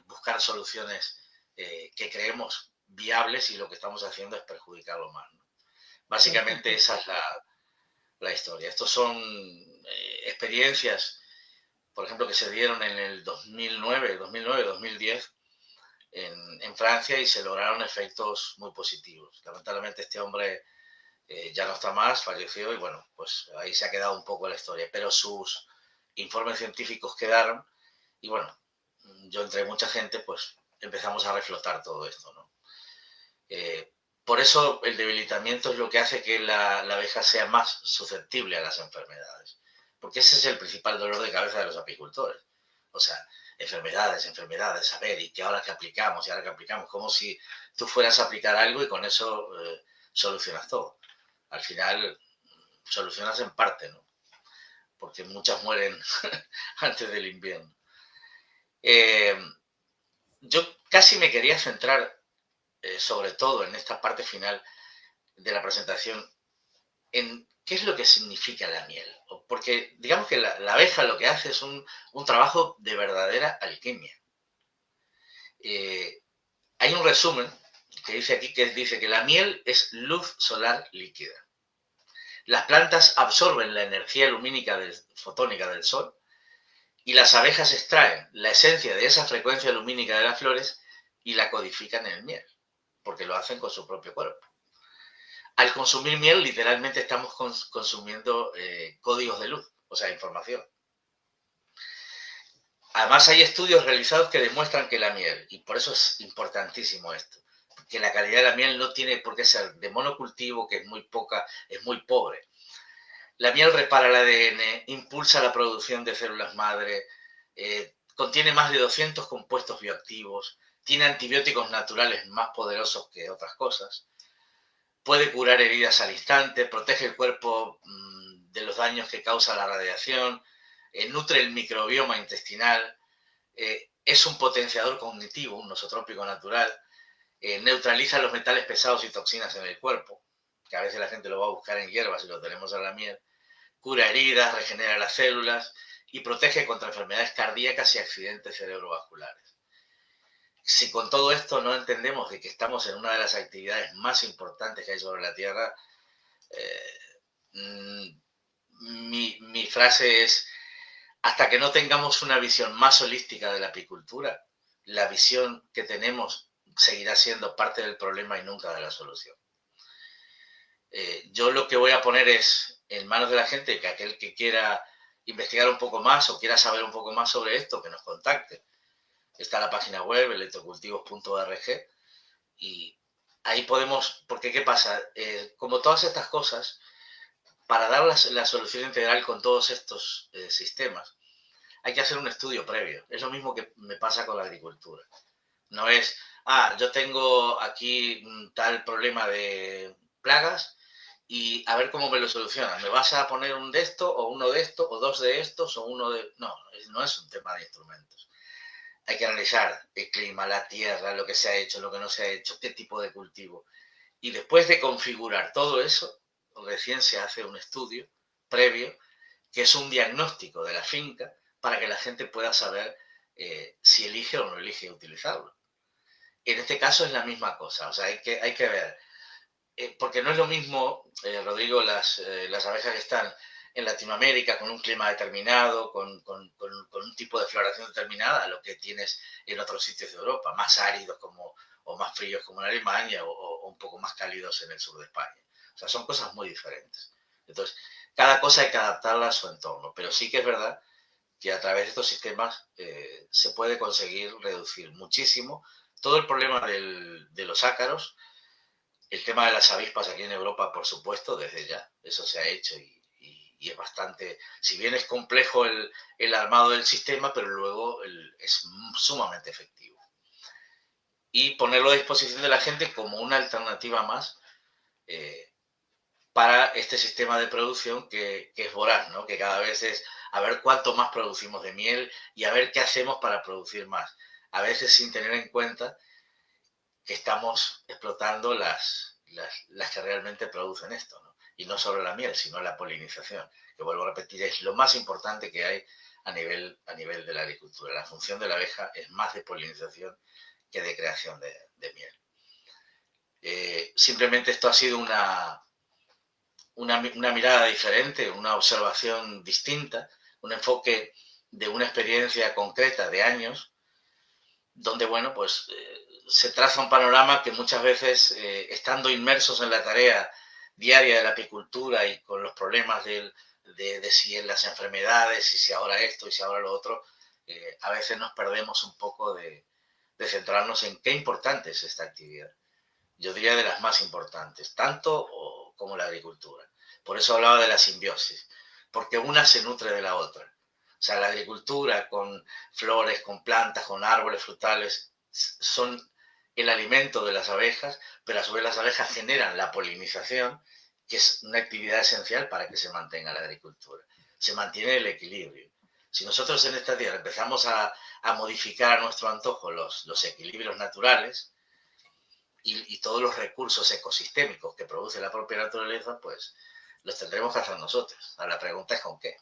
buscar soluciones que creemos viables y lo que estamos haciendo es perjudicarlo más, ¿no? Básicamente esa es la historia. Estos son experiencias, por ejemplo, que se dieron en el 2009-2010 en Francia y se lograron efectos muy positivos. Lamentablemente este hombre ya no está más, falleció y bueno, pues ahí se ha quedado un poco la historia, pero sus informes científicos quedaron y bueno, yo entre mucha gente pues empezamos a reflotar todo esto, ¿no? Por eso el debilitamiento es lo que hace que la abeja sea más susceptible a las enfermedades, porque ese es el principal dolor de cabeza de los apicultores. O sea, enfermedades, a ver, y que ahora que aplicamos, como si tú fueras a aplicar algo y con eso solucionas todo. Al final solucionas en parte, ¿no? Porque muchas mueren antes del invierno. Yo casi me quería centrar, sobre todo en esta parte final de la presentación, en qué es lo que significa la miel. Porque digamos que la abeja lo que hace es un trabajo de verdadera alquimia. Hay un resumen que dice aquí, que dice que la miel es luz solar líquida. Las plantas absorben la energía lumínica fotónica del sol y las abejas extraen la esencia de esa frecuencia lumínica de las flores y la codifican en el miel, porque lo hacen con su propio cuerpo. Al consumir miel, literalmente estamos consumiendo códigos de luz, o sea, información. Además, hay estudios realizados que demuestran que la miel, y por eso es importantísimo esto, que la calidad de la miel no tiene por qué ser de monocultivo, que es muy poca, es muy pobre. La miel repara el ADN, impulsa la producción de células madre, contiene más de 200 compuestos bioactivos, tiene antibióticos naturales más poderosos que otras cosas, puede curar heridas al instante, protege el cuerpo de los daños que causa la radiación, nutre el microbioma intestinal, es un potenciador cognitivo, un nosotrópico natural, neutraliza los metales pesados y toxinas en el cuerpo, que a veces la gente lo va a buscar en hierbas y lo tenemos en la miel, cura heridas, regenera las células y protege contra enfermedades cardíacas y accidentes cerebrovasculares. Si con todo esto no entendemos de que estamos en una de las actividades más importantes que hay sobre la Tierra, mi frase es: hasta que no tengamos una visión más holística de la apicultura, la visión que tenemos seguirá siendo parte del problema y nunca de la solución. Yo lo que voy a poner es en manos de la gente, que aquel que quiera investigar un poco más o quiera saber un poco más sobre esto, que nos contacte. Está la página web, electrocultivos.org, y ahí podemos, porque ¿qué pasa? Como todas estas cosas, para dar la solución integral con todos estos sistemas, hay que hacer un estudio previo. Es lo mismo que me pasa con la agricultura. No es, yo tengo aquí tal problema de plagas y a ver cómo me lo solucionan. ¿Me vas a poner un de esto, o uno de estos, o dos de estos, o uno de...? No, no es un tema de instrumentos. Hay que analizar el clima, la tierra, lo que se ha hecho, lo que no se ha hecho, qué tipo de cultivo. Y después de configurar todo eso, recién se hace un estudio previo, que es un diagnóstico de la finca, para que la gente pueda saber si elige o no elige utilizarlo. En este caso es la misma cosa, o sea, hay que ver, porque no es lo mismo, Rodrigo, las abejas que están en Latinoamérica con un clima determinado, con un tipo de floración determinada, a lo que tienes en otros sitios de Europa, más áridos o más fríos como en Alemania, o un poco más cálidos en el sur de España. O sea, son cosas muy diferentes. Entonces, cada cosa hay que adaptarla a su entorno, pero sí que es verdad que a través de estos sistemas se puede conseguir reducir muchísimo todo el problema de los ácaros, el tema de las avispas aquí en Europa, por supuesto, desde ya, eso se ha hecho y es bastante, si bien es complejo el armado del sistema, pero luego es sumamente efectivo. Y ponerlo a disposición de la gente como una alternativa más para este sistema de producción que es voraz, ¿no? Que cada vez es a ver cuánto más producimos de miel y a ver qué hacemos para producir más. A veces sin tener en cuenta que estamos explotando las que realmente producen esto, ¿no? Y no solo la miel, sino la polinización, que vuelvo a repetir, es lo más importante que hay a nivel de la agricultura. La función de la abeja es más de polinización que de creación de miel. Simplemente esto ha sido una mirada diferente, una observación distinta, un enfoque de una experiencia concreta de años, donde, bueno, pues se traza un panorama que muchas veces, estando inmersos en la tarea diaria de la apicultura y con los problemas de si en las enfermedades, y si ahora esto y si ahora lo otro, a veces nos perdemos un poco de centrarnos en qué importante es esta actividad. Yo diría de las más importantes, tanto como la agricultura. Por eso hablaba de la simbiosis, porque una se nutre de la otra. O sea, la agricultura con flores, con plantas, con árboles frutales, son el alimento de las abejas, pero a su vez las abejas generan la polinización, que es una actividad esencial para que se mantenga la agricultura. Se mantiene el equilibrio. Si nosotros en esta tierra empezamos a modificar a nuestro antojo los equilibrios naturales y todos los recursos ecosistémicos que produce la propia naturaleza, pues los tendremos que hacer nosotros. Ahora la pregunta es ¿con qué?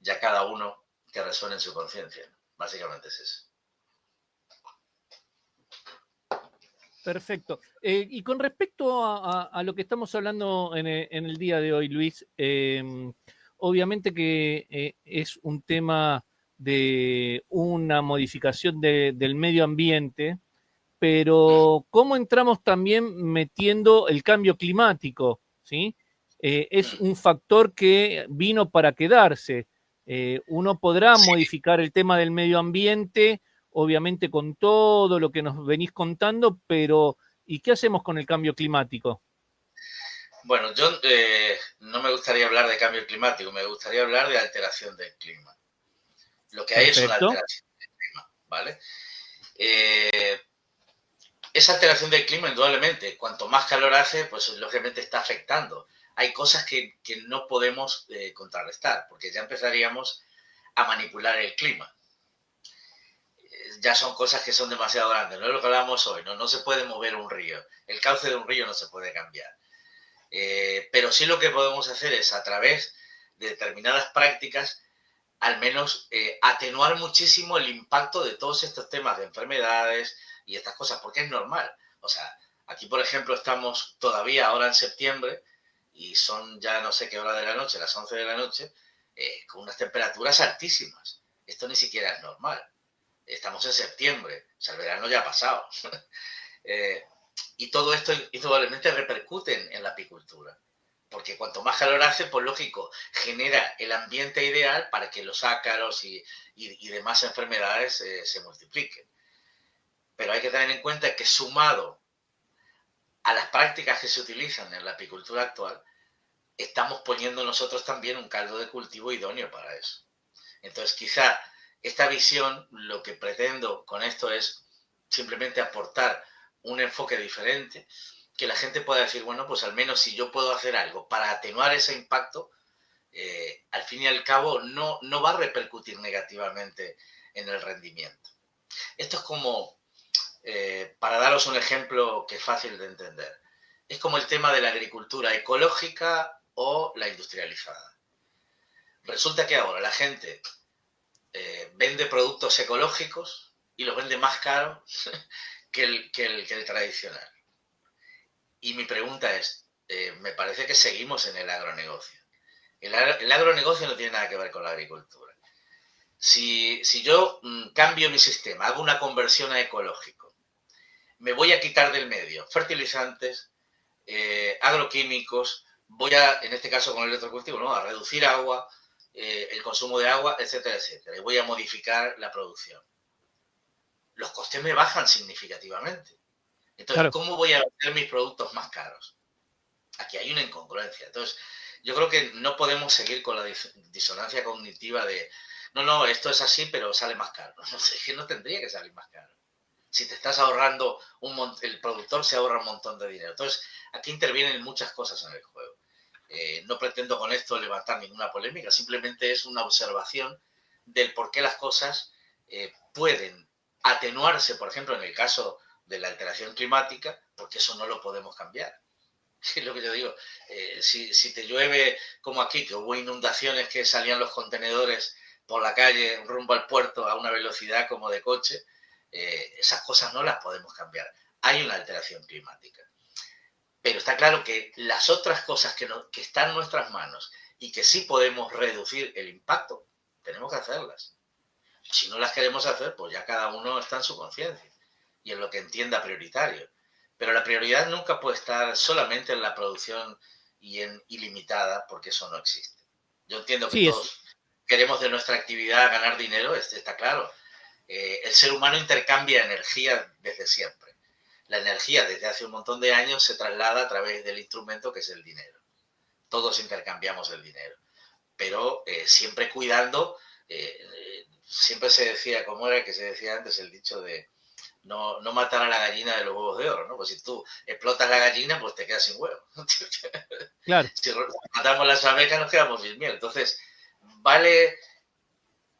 Ya cada uno que resuene en su conciencia. Básicamente es eso. Perfecto. Y con respecto a lo que estamos hablando en el día de hoy, Luis, obviamente que es un tema de una modificación del medio ambiente, pero ¿cómo entramos también metiendo el cambio climático? ¿Sí? Es un factor que vino para quedarse. Uno podrá modificar el tema del medio ambiente, obviamente con todo lo que nos venís contando, pero ¿y qué hacemos con el cambio climático? Bueno, yo no me gustaría hablar de cambio climático, me gustaría hablar de alteración del clima. Lo que hay es una Perfecto. alteración del clima, ¿vale? Esa alteración del clima, indudablemente, cuanto más calor hace, pues lógicamente está afectando. Hay cosas que no podemos contrarrestar, porque ya empezaríamos a manipular el clima. Ya son cosas que son demasiado grandes, no es lo que hablamos hoy, no se puede mover un río, el cauce de un río no se puede cambiar. Pero sí lo que podemos hacer es, a través de determinadas prácticas, al menos atenuar muchísimo el impacto de todos estos temas de enfermedades y estas cosas, porque es normal. O sea, aquí, por ejemplo, estamos todavía ahora en septiembre y son ya no sé qué hora de la noche, las 11 de la noche, con unas temperaturas altísimas. Esto ni siquiera es normal. Estamos en septiembre, o sea, el verano ya ha pasado. Y todo esto indudablemente repercute en la apicultura. Porque cuanto más calor hace, pues lógico, genera el ambiente ideal para que los ácaros y demás enfermedades se multipliquen. Pero hay que tener en cuenta que sumado a las prácticas que se utilizan en la apicultura actual, estamos poniendo nosotros también un caldo de cultivo idóneo para eso. Entonces, quizá esta visión, lo que pretendo con esto es simplemente aportar un enfoque diferente, que la gente pueda decir, bueno, pues al menos si yo puedo hacer algo para atenuar ese impacto, al fin y al cabo no va a repercutir negativamente en el rendimiento. Esto es como, para daros un ejemplo que es fácil de entender, es como el tema de la agricultura ecológica o la industrializada. Resulta que ahora la gente vende productos ecológicos y los vende más caros que el tradicional. Y mi pregunta es, me parece que seguimos en el agronegocio. El agronegocio no tiene nada que ver con la agricultura. Si yo cambio mi sistema, hago una conversión a ecológico, me voy a quitar del medio fertilizantes, agroquímicos, voy a, en este caso con el electrocultivo, ¿no?, a reducir agua, el consumo de agua, etcétera, etcétera. Y voy a modificar la producción. Los costes me bajan significativamente. Entonces, Claro. ¿cómo voy a vender mis productos más caros? Aquí hay una incongruencia. Entonces, yo creo que no podemos seguir con la disonancia cognitiva de no, esto es así, pero sale más caro. No sé, es que no tendría que salir más caro. Si te estás ahorrando, el productor se ahorra un montón de dinero. Entonces, aquí intervienen muchas cosas en el juego. No pretendo con esto levantar ninguna polémica, simplemente es una observación del por qué las cosas pueden atenuarse, por ejemplo, en el caso de la alteración climática, porque eso no lo podemos cambiar. Es lo que yo digo, si te llueve como aquí, que hubo inundaciones que salían los contenedores por la calle rumbo al puerto a una velocidad como de coche, esas cosas no las podemos cambiar. Hay una alteración climática. Pero está claro que las otras cosas que están en nuestras manos y que sí podemos reducir el impacto, tenemos que hacerlas. Si no las queremos hacer, pues ya cada uno está en su conciencia y en lo que entienda prioritario. Pero la prioridad nunca puede estar solamente en la producción y en ilimitada, porque eso no existe. Yo entiendo que Sí, es, todos queremos de nuestra actividad ganar dinero, está claro. El ser humano intercambia energía desde siempre. La energía desde hace un montón de años se traslada a través del instrumento que es el dinero. Todos intercambiamos el dinero, pero siempre cuidando, siempre se decía, ¿cómo era que se decía antes el dicho de no matar a la gallina de los huevos de oro, ¿no? Pues si tú explotas la gallina, pues te quedas sin huevo. Claro. Si matamos las abejas, nos quedamos sin miel. Entonces, vale,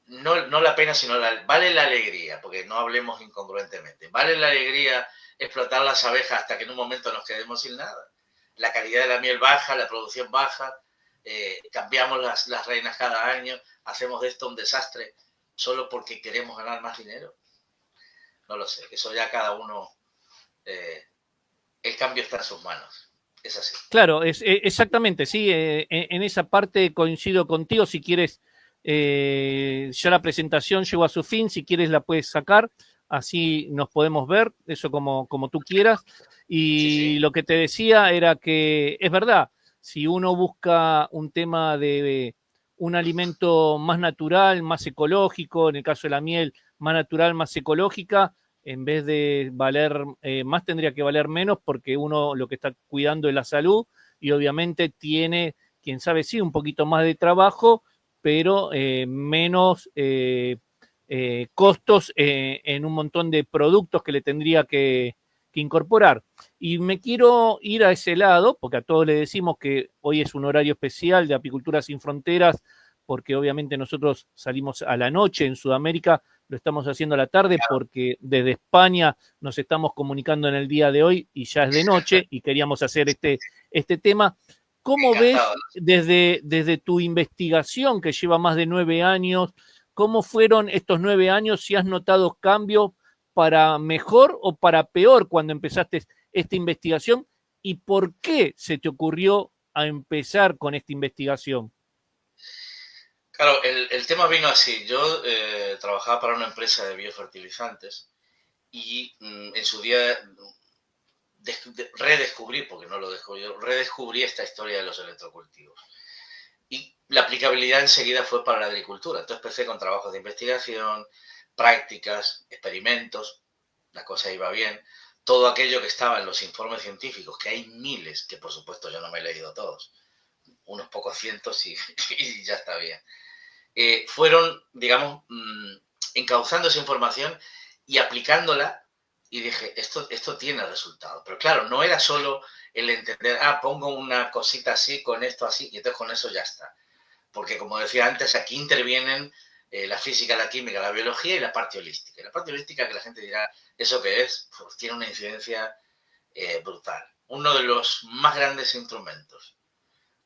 no la pena, sino vale la alegría, porque no hablemos incongruentemente. Vale la alegría explotar las abejas hasta que en un momento nos quedemos sin nada. La calidad de la miel baja, la producción baja, cambiamos las reinas cada año, hacemos de esto un desastre solo porque queremos ganar más dinero. No lo sé, eso ya cada uno, el cambio está en sus manos, es así. Claro, exactamente, sí, en esa parte coincido contigo, si quieres, ya la presentación llegó a su fin, si quieres la puedes sacar, así nos podemos ver, eso como tú quieras, y Sí, sí. lo que te decía era que es verdad, si uno busca un tema de un alimento más natural, más ecológico, en el caso de la miel, más natural, más ecológica, en vez de valer más, tendría que valer menos porque uno lo que está cuidando es la salud y obviamente tiene, quién sabe, sí, un poquito más de trabajo, pero menos costos en un montón de productos que le tendría que incorporar. Y me quiero ir a ese lado, porque a todos le decimos que hoy es un horario especial de Apicultura Sin Fronteras, porque obviamente nosotros salimos a la noche en Sudamérica, lo estamos haciendo a la tarde porque desde España nos estamos comunicando en el día de hoy y ya es de noche y queríamos hacer este tema. ¿Cómo ves Encantado. desde tu investigación que lleva más de 9 años, cómo fueron estos 9 años, si has notado cambios para mejor o para peor cuando empezaste esta investigación y por qué se te ocurrió a empezar con esta investigación? Claro, el tema vino así. Yo trabajaba para una empresa de biofertilizantes y en su día redescubrí, porque no lo descubrí yo, redescubrí esta historia de los electrocultivos. Y la aplicabilidad enseguida fue para la agricultura. Entonces empecé con trabajos de investigación, prácticas, experimentos, la cosa iba bien. Todo aquello que estaba en los informes científicos, que hay miles, que por supuesto yo no me he leído todos, unos pocos cientos y ya está bien. Fueron, digamos, encauzando esa información y aplicándola y dije, esto tiene resultados. Pero claro, no era solo el entender, pongo una cosita así, con esto así, y entonces con eso ya está. Porque como decía antes, aquí intervienen la física, la química, la biología y la parte holística. Y la parte holística, que la gente dirá, ¿eso qué es? Pues tiene una incidencia brutal. Uno de los más grandes instrumentos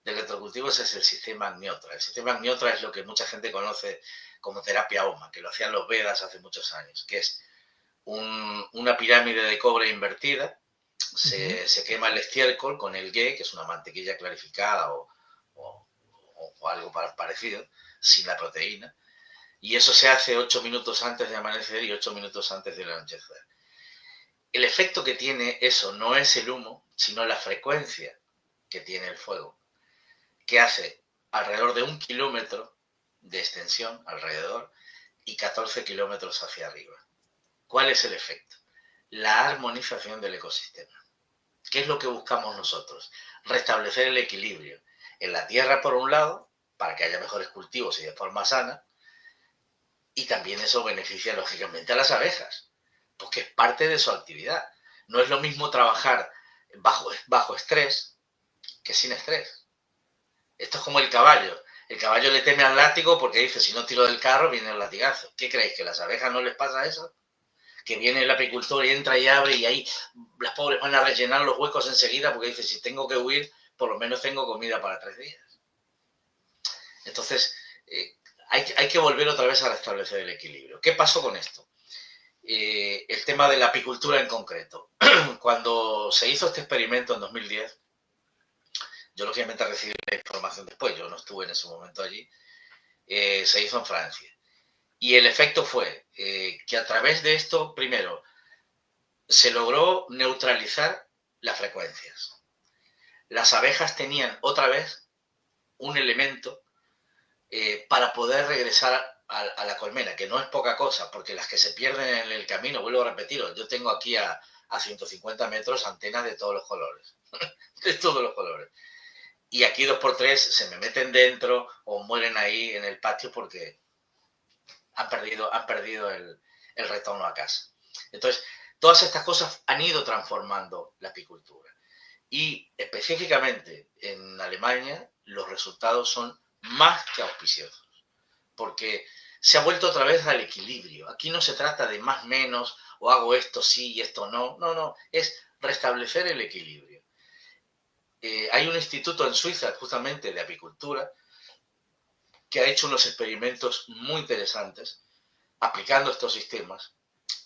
de electrocultivos es el sistema Agnihotra. El sistema Agnihotra es lo que mucha gente conoce como terapia Homa, que lo hacían los Vedas hace muchos años, que es una pirámide de cobre invertida, se quema el estiércol con el ghee, que es una mantequilla clarificada o algo parecido, sin la proteína, y eso se hace 8 minutos antes de amanecer y 8 minutos antes del anochecer. El efecto que tiene eso no es el humo, sino la frecuencia que tiene el fuego, que hace alrededor de 1 kilómetro de extensión alrededor y 14 kilómetros hacia arriba. ¿Cuál es el efecto? La armonización del ecosistema. ¿Qué es lo que buscamos nosotros? Restablecer el equilibrio en la tierra por un lado, para que haya mejores cultivos y de forma sana, y también eso beneficia lógicamente a las abejas, porque es parte de su actividad. No es lo mismo trabajar bajo estrés que sin estrés. Esto es como el caballo. El caballo le teme al látigo porque dice, si no tiro del carro, viene el latigazo. ¿Qué creéis? ¿Que a las abejas no les pasa eso? Que viene el apicultor y entra y abre y ahí las pobres van a rellenar los huecos enseguida porque dice, si tengo que huir, por lo menos tengo comida para 3 días. Entonces, hay que volver otra vez a restablecer el equilibrio. ¿Qué pasó con esto? El tema de la apicultura en concreto. Cuando se hizo este experimento en 2010, yo lógicamente recibí la información después, yo no estuve en ese momento allí, se hizo en Francia. Y el efecto fue que a través de esto, primero, se logró neutralizar las frecuencias. Las abejas tenían otra vez un elemento para poder regresar a la colmena, que no es poca cosa, porque las que se pierden en el camino, vuelvo a repetirlo, yo tengo aquí a 150 metros antenas de todos los colores, de todos los colores. Y aquí 2x3 se me meten dentro o mueren ahí en el patio porque han perdido el retorno a casa. Entonces, Todas estas cosas han ido transformando la apicultura. Y específicamente en Alemania los resultados son más que auspiciosos, porque se ha vuelto otra vez al equilibrio. Aquí no se trata de más menos, o hago esto sí y esto no. No, no, es restablecer el equilibrio. Hay un instituto en Suiza, justamente de apicultura, que ha hecho unos experimentos muy interesantes aplicando estos sistemas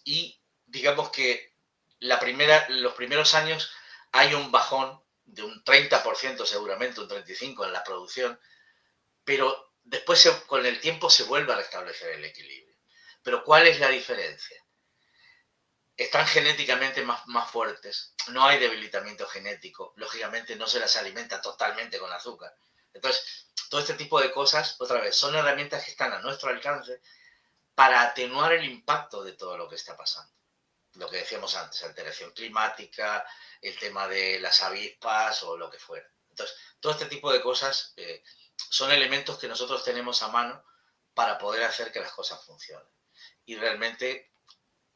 y digamos que los primeros años hay un bajón de un 30% seguramente, un 35% en la producción, pero después con el tiempo se vuelve a restablecer el equilibrio. Pero ¿cuál es la diferencia? Están genéticamente más fuertes, no hay debilitamiento genético, lógicamente no se las alimenta totalmente con azúcar. Entonces, todo este tipo de cosas, otra vez, son herramientas que están a nuestro alcance para atenuar el impacto de todo lo que está pasando. Lo que decíamos antes, alteración climática, el tema de las avispas o lo que fuera. Entonces, todo este tipo de cosas son elementos que nosotros tenemos a mano para poder hacer que las cosas funcionen. Y realmente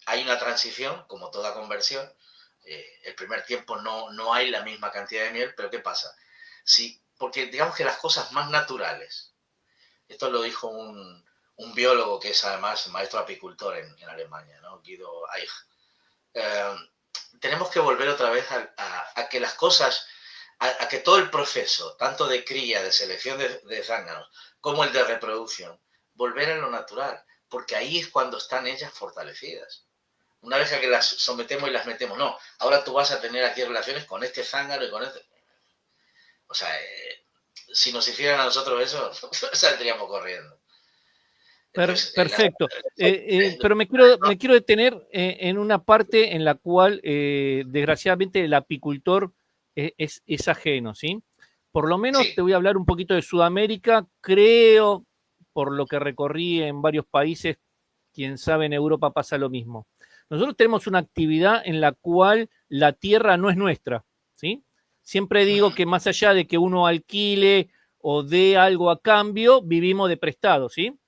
hay una transición, como toda conversión. El primer tiempo no hay la misma cantidad de miel, pero ¿qué pasa? Sí, porque digamos que las cosas más naturales, esto lo dijo un biólogo que es además maestro apicultor en Alemania, ¿no? Guido Eich. Tenemos que volver otra vez a que las cosas, a que todo el proceso, tanto de cría, de selección de zánganos, como el de reproducción, volver a lo natural, porque ahí es cuando están ellas fortalecidas. Una vez que las sometemos y las metemos, no, ahora tú vas a tener aquí relaciones con este zángano y con este... O sea, si nos hicieran a nosotros eso, saldríamos corriendo. Entonces, Perfecto. Pero me quiero detener en una parte en la cual, desgraciadamente, el apicultor es ajeno, ¿sí? Por lo menos sí. te voy a hablar un poquito de Sudamérica. Creo, por lo que recorrí en varios países, quién sabe, en Europa pasa lo mismo. Nosotros tenemos una actividad en la cual la tierra no es nuestra, ¿sí? Siempre digo que más allá de que uno alquile o dé algo a cambio, vivimos de prestado, ¿sí?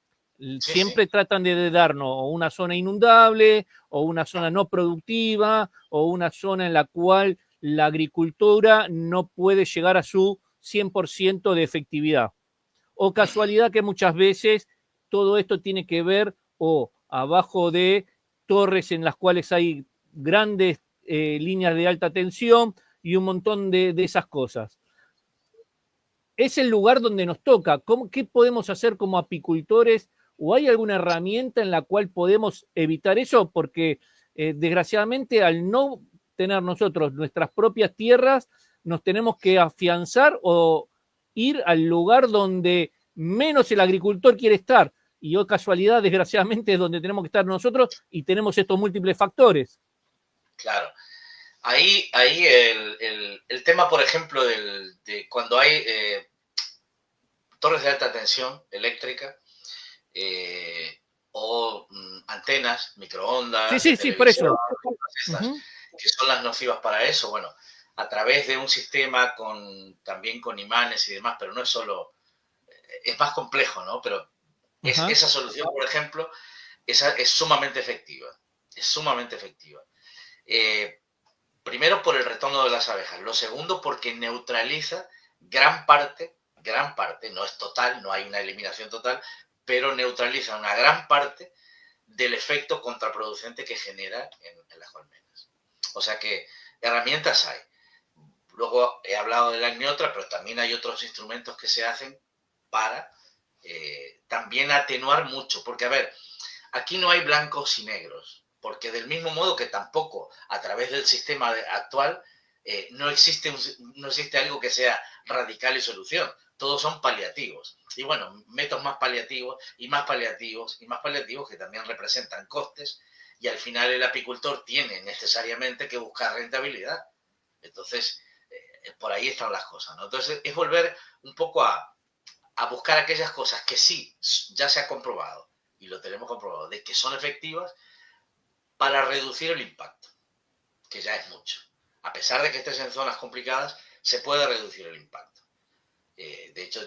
Siempre Sí. tratan de darnos una zona inundable o una zona no productiva o una zona en la cual la agricultura no puede llegar a su 100% de efectividad. O casualidad que muchas veces todo esto tiene que ver o abajo de torres en las cuales hay grandes líneas de alta tensión y un montón de esas cosas. Es el lugar donde nos toca. ¿Qué podemos hacer como apicultores? ¿O hay alguna herramienta en la cual podemos evitar eso? Porque desgraciadamente al no tener nosotros nuestras propias tierras, nos tenemos que afianzar o ir al lugar donde menos el agricultor quiere estar. Y oh casualidad, desgraciadamente, es donde tenemos que estar nosotros y tenemos estos múltiples factores. Claro. Ahí el tema, por ejemplo, de cuando hay torres de alta tensión eléctrica o antenas, microondas, de Sí, por televisión, eso. estas, que son las nocivas para eso, bueno, a través de un sistema también con imanes y demás, pero no es solo, es más complejo, ¿no? Pero esa solución, por ejemplo, es sumamente efectiva, es sumamente efectiva. Primero por el retorno de las abejas, lo segundo porque neutraliza gran parte, no es total, no hay una eliminación total, pero neutraliza una gran parte del efecto contraproducente que genera en las colmenas. O sea que herramientas hay. Luego he hablado de la amniotra, pero también hay otros instrumentos que se hacen para también atenuar mucho, porque a ver, aquí no hay blancos y negros, porque del mismo modo que tampoco a través del sistema actual no existe algo que sea radical y solución, todos son paliativos. Y bueno, métodos más paliativos y más paliativos y más paliativos que también representan costes y al final el apicultor tiene necesariamente que buscar rentabilidad. Entonces, por ahí están las cosas, ¿no? Entonces, es volver un poco a buscar aquellas cosas que sí, ya se ha comprobado, y lo tenemos comprobado, de que son efectivas para reducir el impacto, que ya es mucho. A pesar de que estés en zonas complicadas, se puede reducir el impacto. De hecho,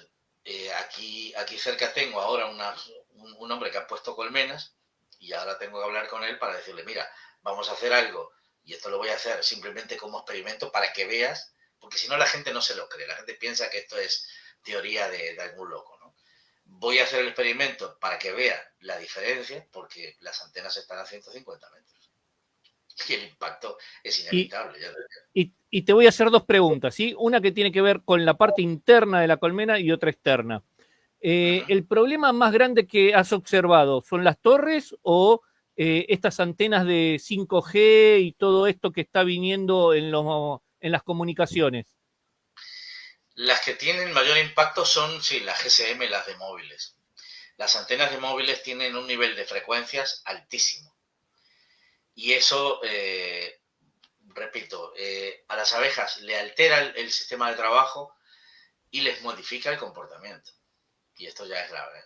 aquí cerca tengo ahora un hombre que ha puesto colmenas y ahora tengo que hablar con él para decirle, mira, vamos a hacer algo, y esto lo voy a hacer simplemente como experimento para que veas, porque si no la gente no se lo cree, la gente piensa que esto es teoría de algún loco, ¿no? Voy a hacer el experimento para que vea la diferencia, porque las antenas están a 150 metros. Y el impacto es inevitable. Y te voy a hacer dos preguntas, ¿sí? Una que tiene que ver con la parte interna de la colmena y otra externa. ¿El problema más grande que has observado son las torres o estas antenas de 5G y todo esto que está viniendo en las comunicaciones? Las que tienen mayor impacto son, sí, las GSM, las de móviles. Las antenas de móviles tienen un nivel de frecuencias altísimo. Y eso, repito, a las abejas le altera el sistema de trabajo y les modifica el comportamiento. Y esto ya es grave.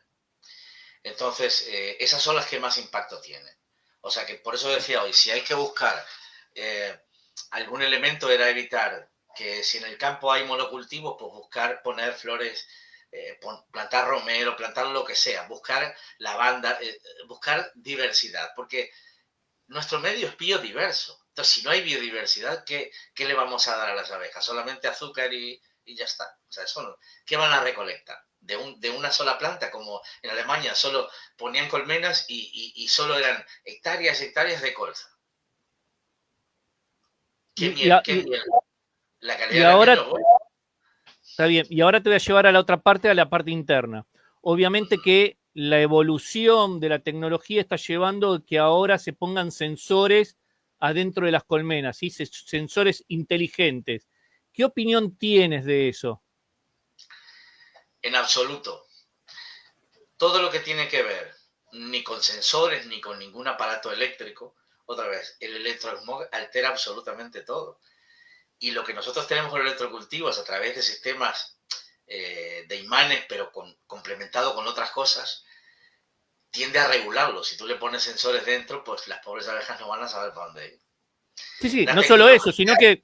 Entonces, esas son las que más impacto tienen. O sea que por eso decía hoy, si hay que buscar algún elemento, era evitar que si en el campo hay monocultivos, pues buscar poner flores, plantar romero, plantar lo que sea, buscar lavanda, buscar diversidad, porque nuestro medio es biodiverso. Entonces, si no hay biodiversidad, ¿qué le vamos a dar a las abejas? Solamente azúcar y ya está. O sea, eso no. ¿Qué van a recolectar? De una sola planta, como en Alemania solo ponían colmenas y solo eran hectáreas y hectáreas de colza. ¿Qué miel? ¿Qué miel? La calidad de la miel no voy. Está bien, y ahora te voy a llevar a la otra parte, a la parte interna. Obviamente que la evolución de la tecnología está llevando a que ahora se pongan sensores adentro de las colmenas, ¿sí? Sensores inteligentes. ¿Qué opinión tienes de eso? En absoluto. Todo lo que tiene que ver ni con sensores ni con ningún aparato eléctrico, otra vez, el electrosmog altera absolutamente todo. Y lo que nosotros tenemos con el electrocultivo es a través de sistemas de imanes, pero complementado con otras cosas, tiende a regularlo. Si tú le pones sensores dentro, pues las pobres abejas no van a saber para dónde ir. Sí, no solo eso, sino que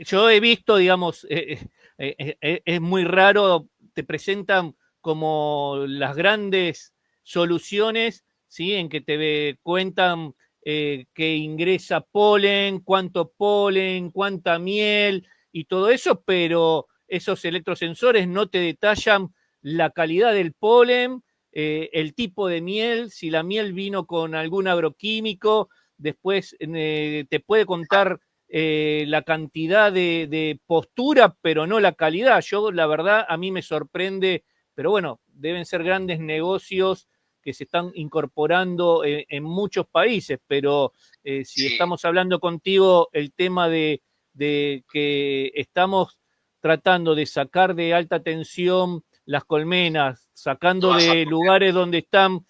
yo he visto, digamos, es muy raro, te presentan como las grandes soluciones, ¿sí? En que te cuentan que ingresa polen, cuánta miel y todo eso, pero esos electrosensores no te detallan la calidad del polen, el tipo de miel, si la miel vino con algún agroquímico, después te puede contar la cantidad de postura, pero no la calidad. Yo, la verdad, a mí me sorprende, pero bueno, deben ser grandes negocios que se están incorporando en muchos países, pero si sí. Estamos hablando contigo, el tema de que estamos tratando de sacar de alta tensión las colmenas, sacando de lugares donde están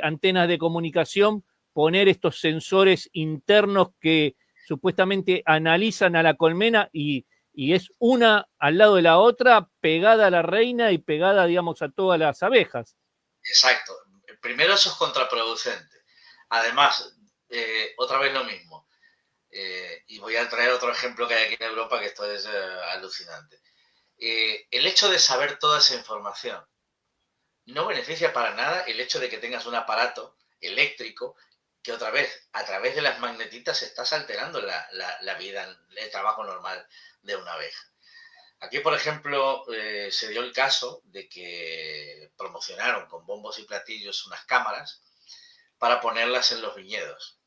antenas de comunicación, poner estos sensores internos que supuestamente analizan a la colmena y es una al lado de la otra, pegada a la reina y pegada, digamos, a todas las abejas. Exacto. Primero, eso es contraproducente. Además, otra vez lo mismo. Y voy a traer otro ejemplo que hay aquí en Europa, que esto es alucinante. El hecho de saber toda esa información no beneficia para nada el hecho de que tengas un aparato eléctrico que otra vez, a través de las magnetitas, estás alterando la vida, el trabajo normal de una abeja. Aquí, por ejemplo, se dio el caso de que promocionaron con bombos y platillos unas cámaras para ponerlas en los viñedos.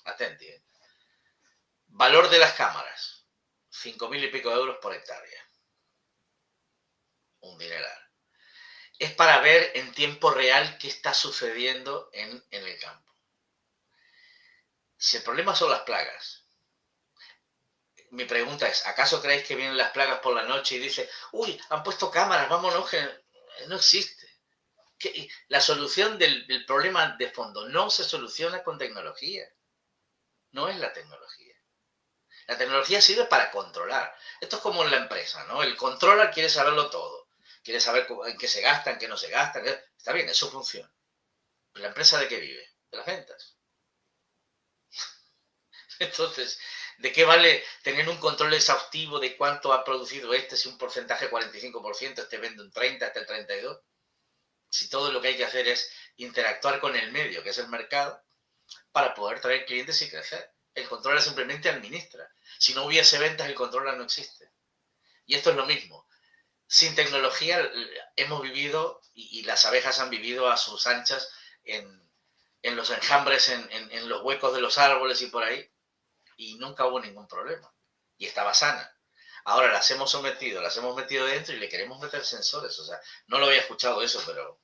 Atenti. Valor de las cámaras, 5.000 y pico euros por hectárea. Un dineral. Es para ver en tiempo real qué está sucediendo en el campo. Si el problema son las plagas, mi pregunta es, ¿acaso creéis que vienen las plagas por la noche y dicen, uy, han puesto cámaras, vámonos, que no existe? La solución del problema de fondo no se soluciona con tecnología. No es la tecnología. La tecnología sirve para controlar. Esto es como en la empresa, ¿no? El controller quiere saberlo todo. Quiere saber en qué se gasta, en qué no se gasta. Está bien, eso funciona. ¿Pero la empresa de qué vive? De las ventas. Entonces, ¿de qué vale tener un control exhaustivo de cuánto ha producido si un porcentaje 45%, vende un 30%, el 32%? Si todo lo que hay que hacer es interactuar con el medio, que es el mercado, para poder traer clientes y crecer. El controller simplemente administra. Si no hubiese ventas, el controller no existe. Y esto es lo mismo. Sin tecnología hemos vivido, y las abejas han vivido a sus anchas en los enjambres, en los huecos de los árboles y por ahí, y nunca hubo ningún problema. Y estaba sana. Ahora las hemos sometido, las hemos metido dentro y le queremos meter sensores. O sea, no lo había escuchado eso, pero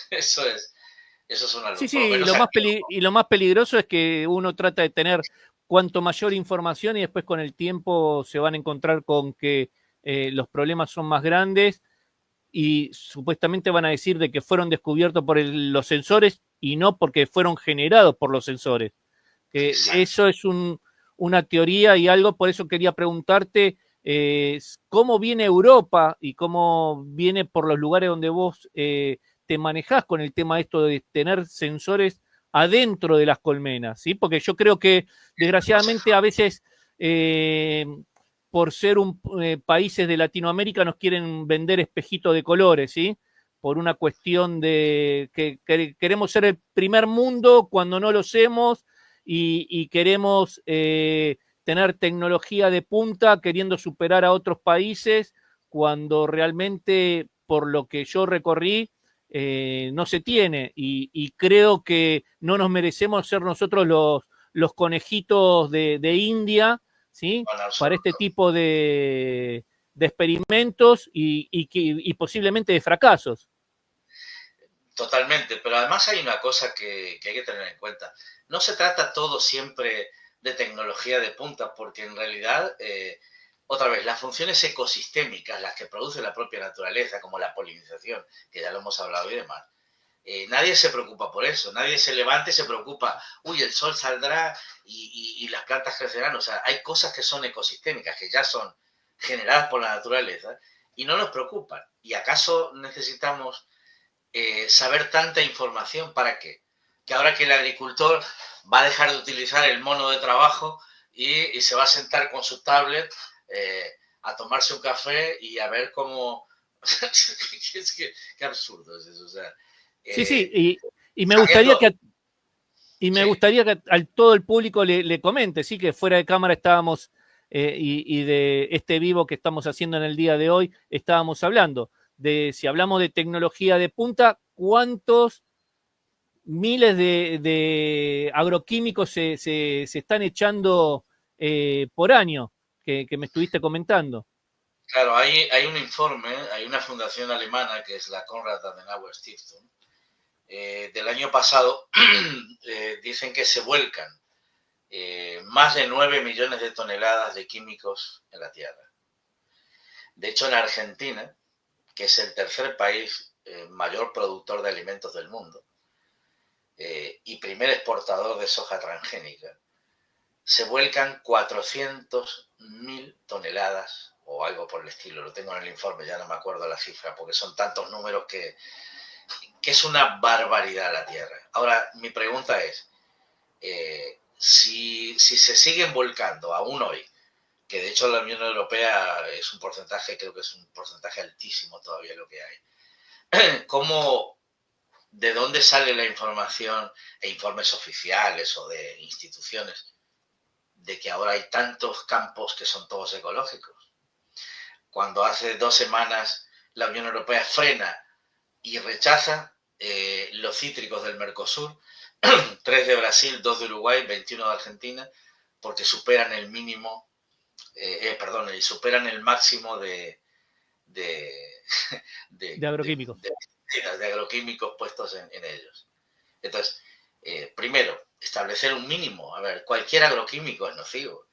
eso es una Sí, luz. sí, Por lo menos y lo más peligroso es que uno trata de tener cuanto mayor información y después con el tiempo se van a encontrar con que los problemas son más grandes y supuestamente van a decir de que fueron descubiertos por los sensores y no porque fueron generados por los sensores. Que exacto. eso es una teoría y algo, por eso quería preguntarte cómo viene Europa y cómo viene por los lugares donde vos te manejás con el tema esto de tener sensores adentro de las colmenas, ¿sí? Porque yo creo que desgraciadamente a veces por ser países de Latinoamérica nos quieren vender espejitos de colores, ¿sí? Por una cuestión de que queremos ser el primer mundo cuando no lo somos y queremos tener tecnología de punta queriendo superar a otros países cuando realmente por lo que yo recorrí no se tiene y creo que no nos merecemos ser nosotros los conejitos de India, ¿sí? Bueno, Para este tipo de experimentos y posiblemente de fracasos. totalmente, pero además hay una cosa que hay que tener en cuenta. No se trata todo siempre de tecnología de punta, porque en realidad, otra vez, las funciones ecosistémicas, las que produce la propia naturaleza, como la polinización, que ya lo hemos hablado y demás, nadie se preocupa por eso, nadie se levanta y se preocupa, uy, el sol saldrá y las plantas crecerán. O sea, hay cosas que son ecosistémicas, que ya son generadas por la naturaleza y no nos preocupan. ¿Y acaso necesitamos saber tanta información para qué? Que ahora que el agricultor va a dejar de utilizar el mono de trabajo y se va a sentar con su tablet a tomarse un café y a ver cómo... es que, qué absurdo es eso. O sea, Sí, sí, eh, y me gustaría sabiendo... que y me Sí, gustaría que a todo el público le comente, sí, que fuera de cámara estábamos y de este vivo que estamos haciendo en el día de hoy, estábamos hablando de si hablamos de tecnología de punta, cuántos miles de agroquímicos se están echando por año, que me estuviste comentando. claro, hay un informe, hay una fundación alemana que es la Konrad Adenauer Stiftung, del año pasado, dicen que se vuelcan más de 9 millones de toneladas de químicos en la Tierra. De hecho, en Argentina, que es el tercer país mayor productor de alimentos del mundo y primer exportador de soja transgénica, se vuelcan 400.000 toneladas o algo por el estilo. Lo tengo en el informe, ya no me acuerdo la cifra, porque son tantos números que es una barbaridad la Tierra. Ahora, mi pregunta es, si se siguen volcando aún hoy, que de hecho la Unión Europea es un porcentaje, creo que es un porcentaje altísimo todavía lo que hay, ¿cómo, de dónde sale la información e informes oficiales o de instituciones de que ahora hay tantos campos que son todos ecológicos? Cuando hace 2 semanas la Unión Europea frena y rechaza los cítricos del Mercosur, 3 de Brasil, 2 de Uruguay, 21 de Argentina, porque superan el mínimo, perdón, superan el máximo de, De agroquímicos. de agroquímicos puestos en ellos. Entonces, primero, establecer un mínimo. A ver, cualquier agroquímico es nocivo.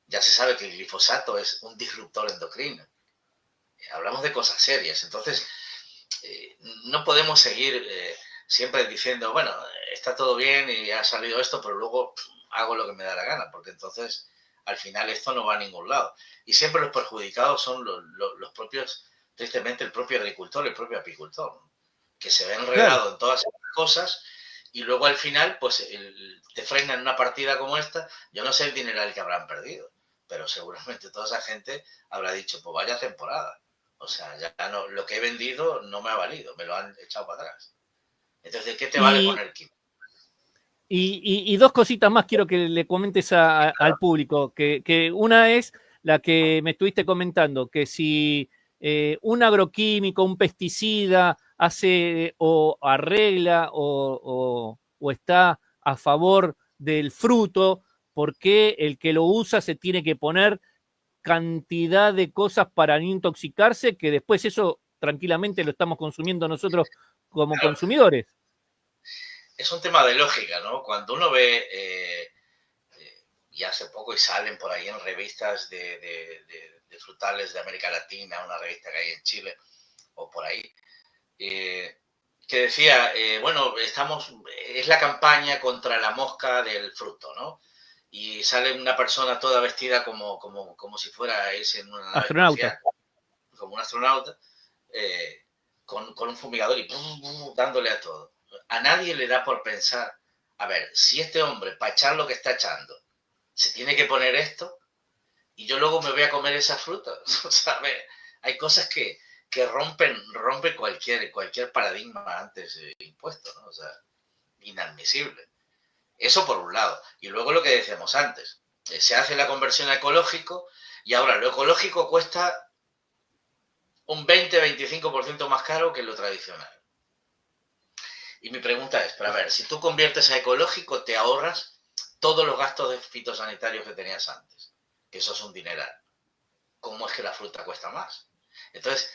Ya se sabe que el glifosato es un disruptor endocrino. Hablamos de cosas serias. Entonces, no podemos seguir siempre diciendo, bueno, está todo bien y ha salido esto, pero luego hago lo que me da la gana, porque entonces al final esto no va a ningún lado. Y siempre los perjudicados son los propios, tristemente, el propio agricultor, el propio apicultor, ¿no? Que se ve Claro. enredado en todas estas cosas y luego al final, pues te frenan una partida como esta. Yo no sé el dineral que habrán perdido, pero seguramente toda esa gente habrá dicho, pues vaya temporada. O sea, ya no, lo que he vendido no me ha valido, me lo han echado para atrás. Entonces, ¿de qué te vale Y, poner químico? Y dos cositas más quiero que le comentes al público, que una es la que me estuviste comentando, que si un agroquímico, un pesticida hace o arregla o está a favor del fruto, ¿por qué el que lo usa se tiene que poner cantidad de cosas para no intoxicarse, que después eso tranquilamente lo estamos consumiendo nosotros como Claro, consumidores? es un tema de lógica, ¿no? Cuando uno ve, y hace poco y salen por ahí en revistas de frutales de América Latina, una revista que hay en Chile o por ahí, eh, que decía, bueno, es la campaña contra la mosca del fruto, ¿no? Y sale una persona toda vestida como si fuera a irse en una nave Astronauta. espacial, como un astronauta, con un fumigador y dándole a todo. A nadie le da por pensar, a ver, si este hombre, para echar lo que está echando, se tiene que poner esto, y yo luego me voy a comer esa fruta. ¿Sabes? Hay cosas que rompen cualquier paradigma antes impuesto, ¿no? O sea, inadmisible. Eso por un lado. Y luego lo que decíamos antes, se hace la conversión a ecológico y ahora lo ecológico cuesta un 20-25% más caro que lo tradicional. Y mi pregunta es, pero a ver, si tú conviertes a ecológico, te ahorras todos los gastos de fitosanitarios que tenías antes. Que eso es un dineral. ¿Cómo es que la fruta cuesta más? Entonces,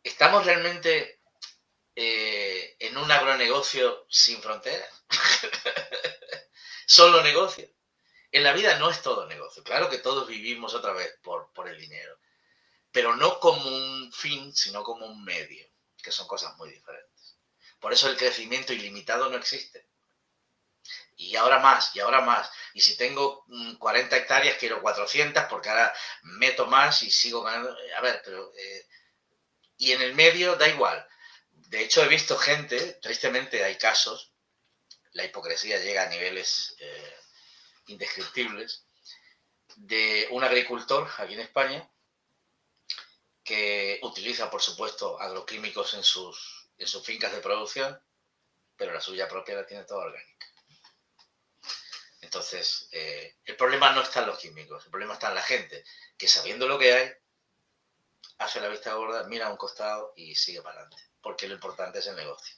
¿estamos realmente en un agronegocio sin fronteras? Solo negocio. En la vida no es todo negocio. Claro que todos vivimos otra vez por el dinero. Pero no como un fin, sino como un medio, que son cosas muy diferentes. Por eso el crecimiento ilimitado no existe. Y ahora más, y ahora más. Y si tengo 40 hectáreas, quiero 400 porque ahora meto más y sigo ganando. A ver, pero... y en el medio da igual. De hecho, he visto gente, tristemente hay casos, la hipocresía llega a niveles indescriptibles, de un agricultor aquí en España que utiliza, por supuesto, agroquímicos en sus fincas de producción, pero la suya propia la tiene toda orgánica. Entonces, el problema no está en los químicos, el problema está en la gente, que sabiendo lo que hay, hace la vista gorda, mira a un costado y sigue para adelante, porque lo importante es el negocio.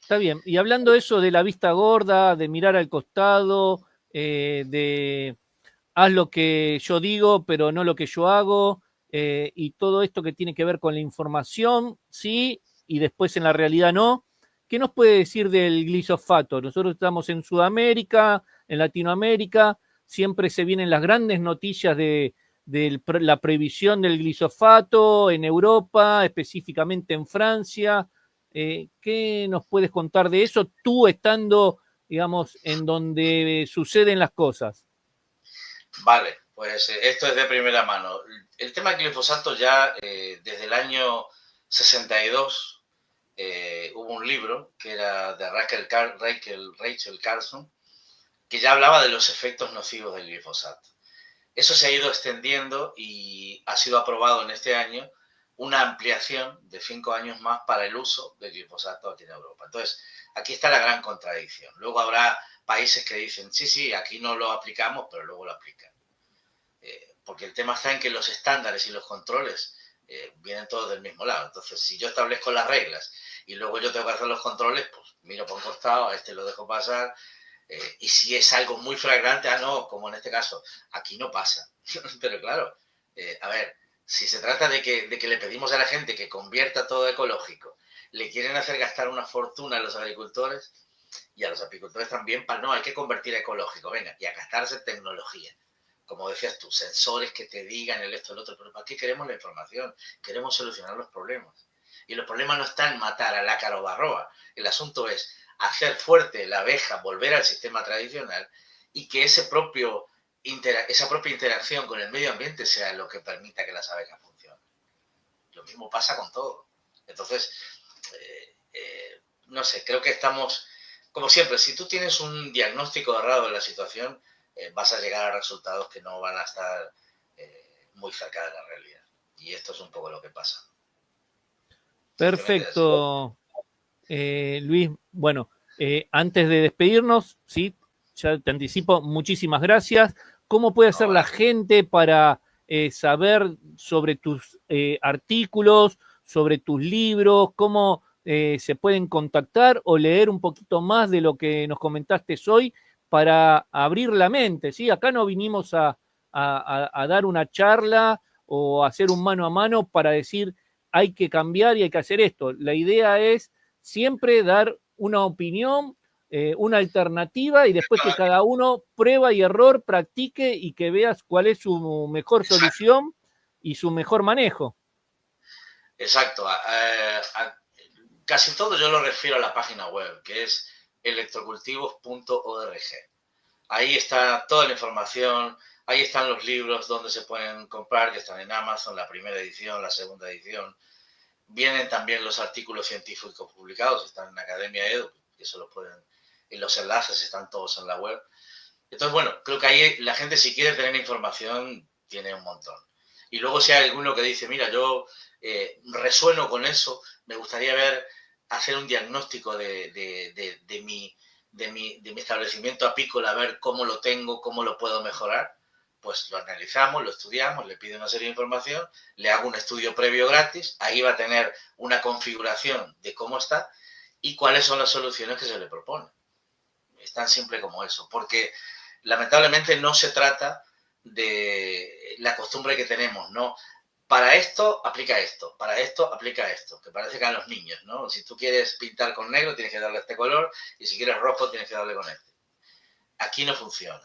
Está bien. Y hablando eso de la vista gorda, de mirar al costado, de haz lo que yo digo, pero no lo que yo hago, y todo esto que tiene que ver con la información, sí, y después en la realidad no. ¿Qué nos puede decir del glisofato? Nosotros estamos en Sudamérica, en Latinoamérica, siempre se vienen las grandes noticias de la prohibición del glisofato en Europa, específicamente en Francia. ¿Qué nos puedes contar de eso tú estando, digamos, en donde suceden las cosas? Vale, pues esto es de primera mano. El tema del glifosato ya desde el año 62 hubo un libro que era de Rachel Carson que ya hablaba de los efectos nocivos del glifosato. Eso se ha ido extendiendo y ha sido aprobado en este año una ampliación de 5 años más para el uso del glifosato aquí en Europa. Entonces, aquí está la gran contradicción. Luego habrá países que dicen, sí, sí, aquí no lo aplicamos, pero luego lo aplican. Porque el tema está en que los estándares y los controles vienen todos del mismo lado. Entonces, si yo establezco las reglas y luego yo tengo que hacer los controles, pues miro por un costado, a este lo dejo pasar. Y si es algo muy flagrante, no, como en este caso, aquí no pasa. Pero claro, a ver, si se trata de que le pedimos a la gente que convierta todo ecológico, le quieren hacer gastar una fortuna a los agricultores y a los apicultores también, no, hay que convertir a ecológico, venga, y a gastarse tecnología. Como decías tú, sensores que te digan el esto, el otro, pero ¿para qué queremos la información? Queremos solucionar los problemas. Y los problemas no están en matar al ácaro o barroa. El asunto es hacer fuerte la abeja, volver al sistema tradicional y que esa propia interacción con el medio ambiente sea lo que permita que las abejas funcionen. Lo mismo pasa con todo. Entonces, no sé, creo que estamos, como siempre, si tú tienes un diagnóstico errado de la situación, vas a llegar a resultados que no van a estar muy cerca de la realidad. Y esto es un poco lo que pasa. Perfecto, Luis. Bueno, antes de despedirnos, ¿sí? ya te anticipo, muchísimas gracias. ¿Cómo puede hacer la gente para saber sobre tus artículos, sobre tus libros? ¿Cómo se pueden contactar o leer un poquito más de lo que nos comentaste hoy para abrir la mente? ¿Sí? Acá no vinimos a dar una charla o hacer un mano a mano para decir hay que cambiar y hay que hacer esto. La idea es siempre dar una opinión, una alternativa y después que cada uno prueba y error, practique y que veas cuál es su mejor solución y su mejor manejo. Exacto. Casi todo yo lo refiero a la página web, que es electrocultivos.org. Ahí está toda la información, ahí están los libros donde se pueden comprar, que están en Amazon, la primera edición, la segunda edición. Vienen también los artículos científicos publicados, están en Academia Edu, que eso lo pueden, y los enlaces están todos en la web. Entonces, bueno, creo que ahí la gente, si quiere tener información, tiene un montón. Y luego si hay alguno que dice, mira, yo resueno con eso, me gustaría hacer un diagnóstico de mi establecimiento apícola, a ver cómo lo tengo, cómo lo puedo mejorar, pues lo analizamos, lo estudiamos, le pido una serie de información, le hago un estudio previo gratis, ahí va a tener una configuración de cómo está y cuáles son las soluciones que se le proponen. Es tan simple como eso, porque lamentablemente no se trata de la costumbre que tenemos, ¿no? Para esto, aplica esto, para esto, aplica esto, que parece que a los niños, ¿no? Si tú quieres pintar con negro, tienes que darle este color, y si quieres rojo, tienes que darle con este. Aquí no funciona,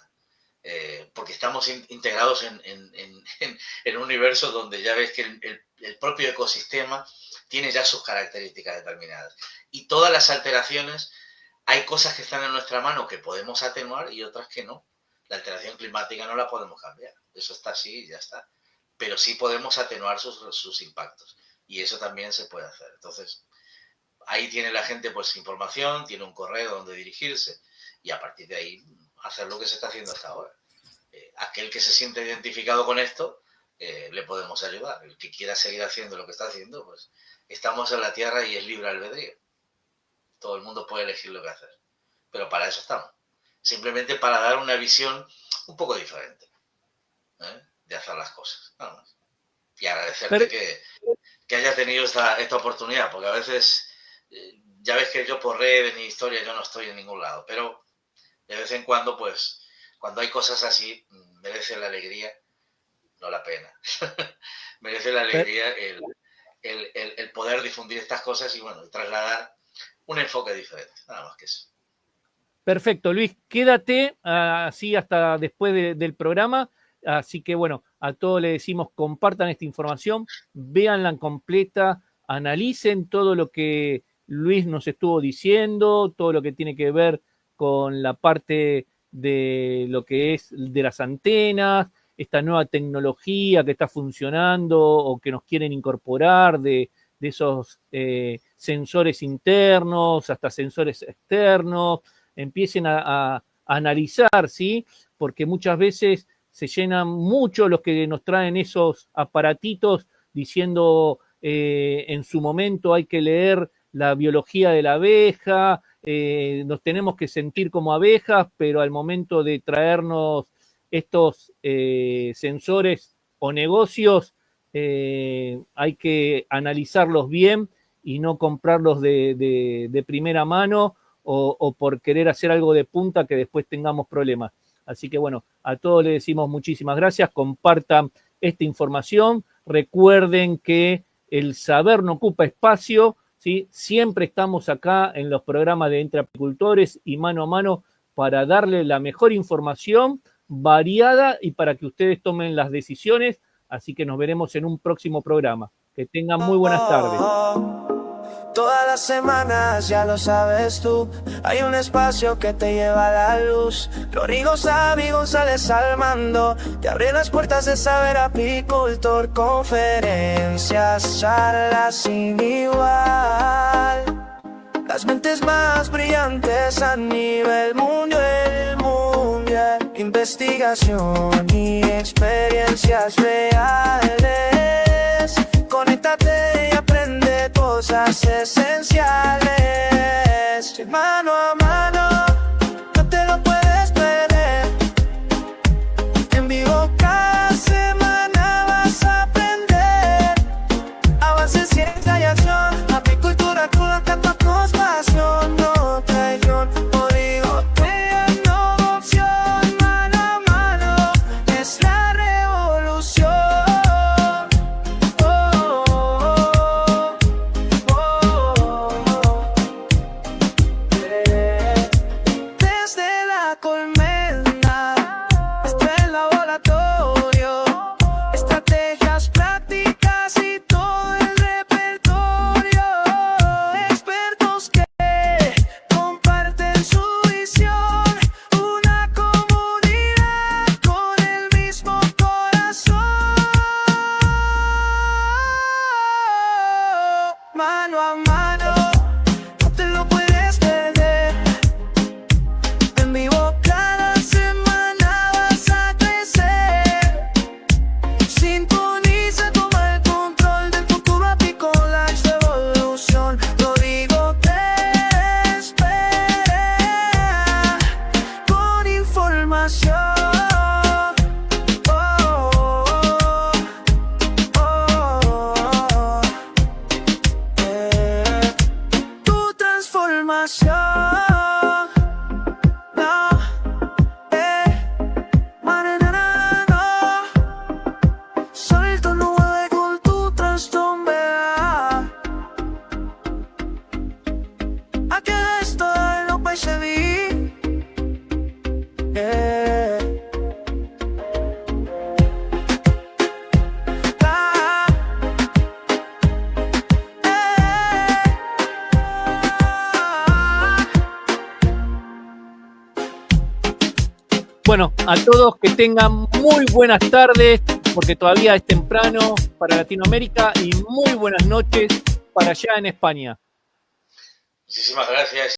porque estamos integrados en un universo donde ya ves que el propio ecosistema tiene ya sus características determinadas. Y todas las alteraciones, hay cosas que están en nuestra mano que podemos atenuar y otras que no. La alteración climática no la podemos cambiar, eso está así y ya está. Pero sí podemos atenuar sus impactos. Y eso también se puede hacer. Entonces, ahí tiene la gente pues información, tiene un correo donde dirigirse y a partir de ahí hacer lo que se está haciendo hasta ahora. Aquel que se siente identificado con esto, le podemos ayudar. El que quiera seguir haciendo lo que está haciendo, pues estamos en la Tierra y es libre albedrío. Todo el mundo puede elegir lo que hacer. Pero para eso estamos. Simplemente para dar una visión un poco diferente de hacer las cosas, nada más. Y agradecerte que hayas tenido esta oportunidad, porque a veces ya ves que yo por redes ni historia yo no estoy en ningún lado, pero de vez en cuando, pues, cuando hay cosas así, merece la alegría, no la pena, merece la alegría el poder difundir estas cosas y, bueno, trasladar un enfoque diferente, nada más que eso. Perfecto, Luis, quédate así hasta después del programa. Así que, bueno, a todos les decimos, compartan esta información, véanla completa, analicen todo lo que Luis nos estuvo diciendo, todo lo que tiene que ver con la parte de lo que es de las antenas, esta nueva tecnología que está funcionando o que nos quieren incorporar de esos sensores internos hasta sensores externos. Empiecen a analizar, ¿sí? Porque muchas veces se llenan mucho los que nos traen esos aparatitos diciendo en su momento hay que leer la biología de la abeja, nos tenemos que sentir como abejas, pero al momento de traernos estos sensores o negocios hay que analizarlos bien y no comprarlos de primera mano o por querer hacer algo de punta que después tengamos problemas. Así que, bueno, a todos les decimos muchísimas gracias, compartan esta información, recuerden que el saber no ocupa espacio, ¿sí? Siempre estamos acá en los programas de Entre Apicultores y Mano a Mano para darle la mejor información variada y para que ustedes tomen las decisiones, así que nos veremos en un próximo programa. Que tengan muy buenas tardes. Todas las semanas, ya lo sabes tú, hay un espacio que te lleva a la luz. Rodrigo Sabi González al mando, te abre las puertas de saber apicultor. Conferencias, charlas sin igual, las mentes más brillantes a nivel mundial. Investigación y experiencias reales. Conéctate y aprende cosas esenciales. Mano a mano, no te lo puedes perder. imaginación. No, no. Solito nube con tu trastomber. Aquí estoy, lo percibí. Bueno, a todos que tengan muy buenas tardes, porque todavía es temprano para Latinoamérica, y muy buenas noches para allá en España. Muchísimas gracias.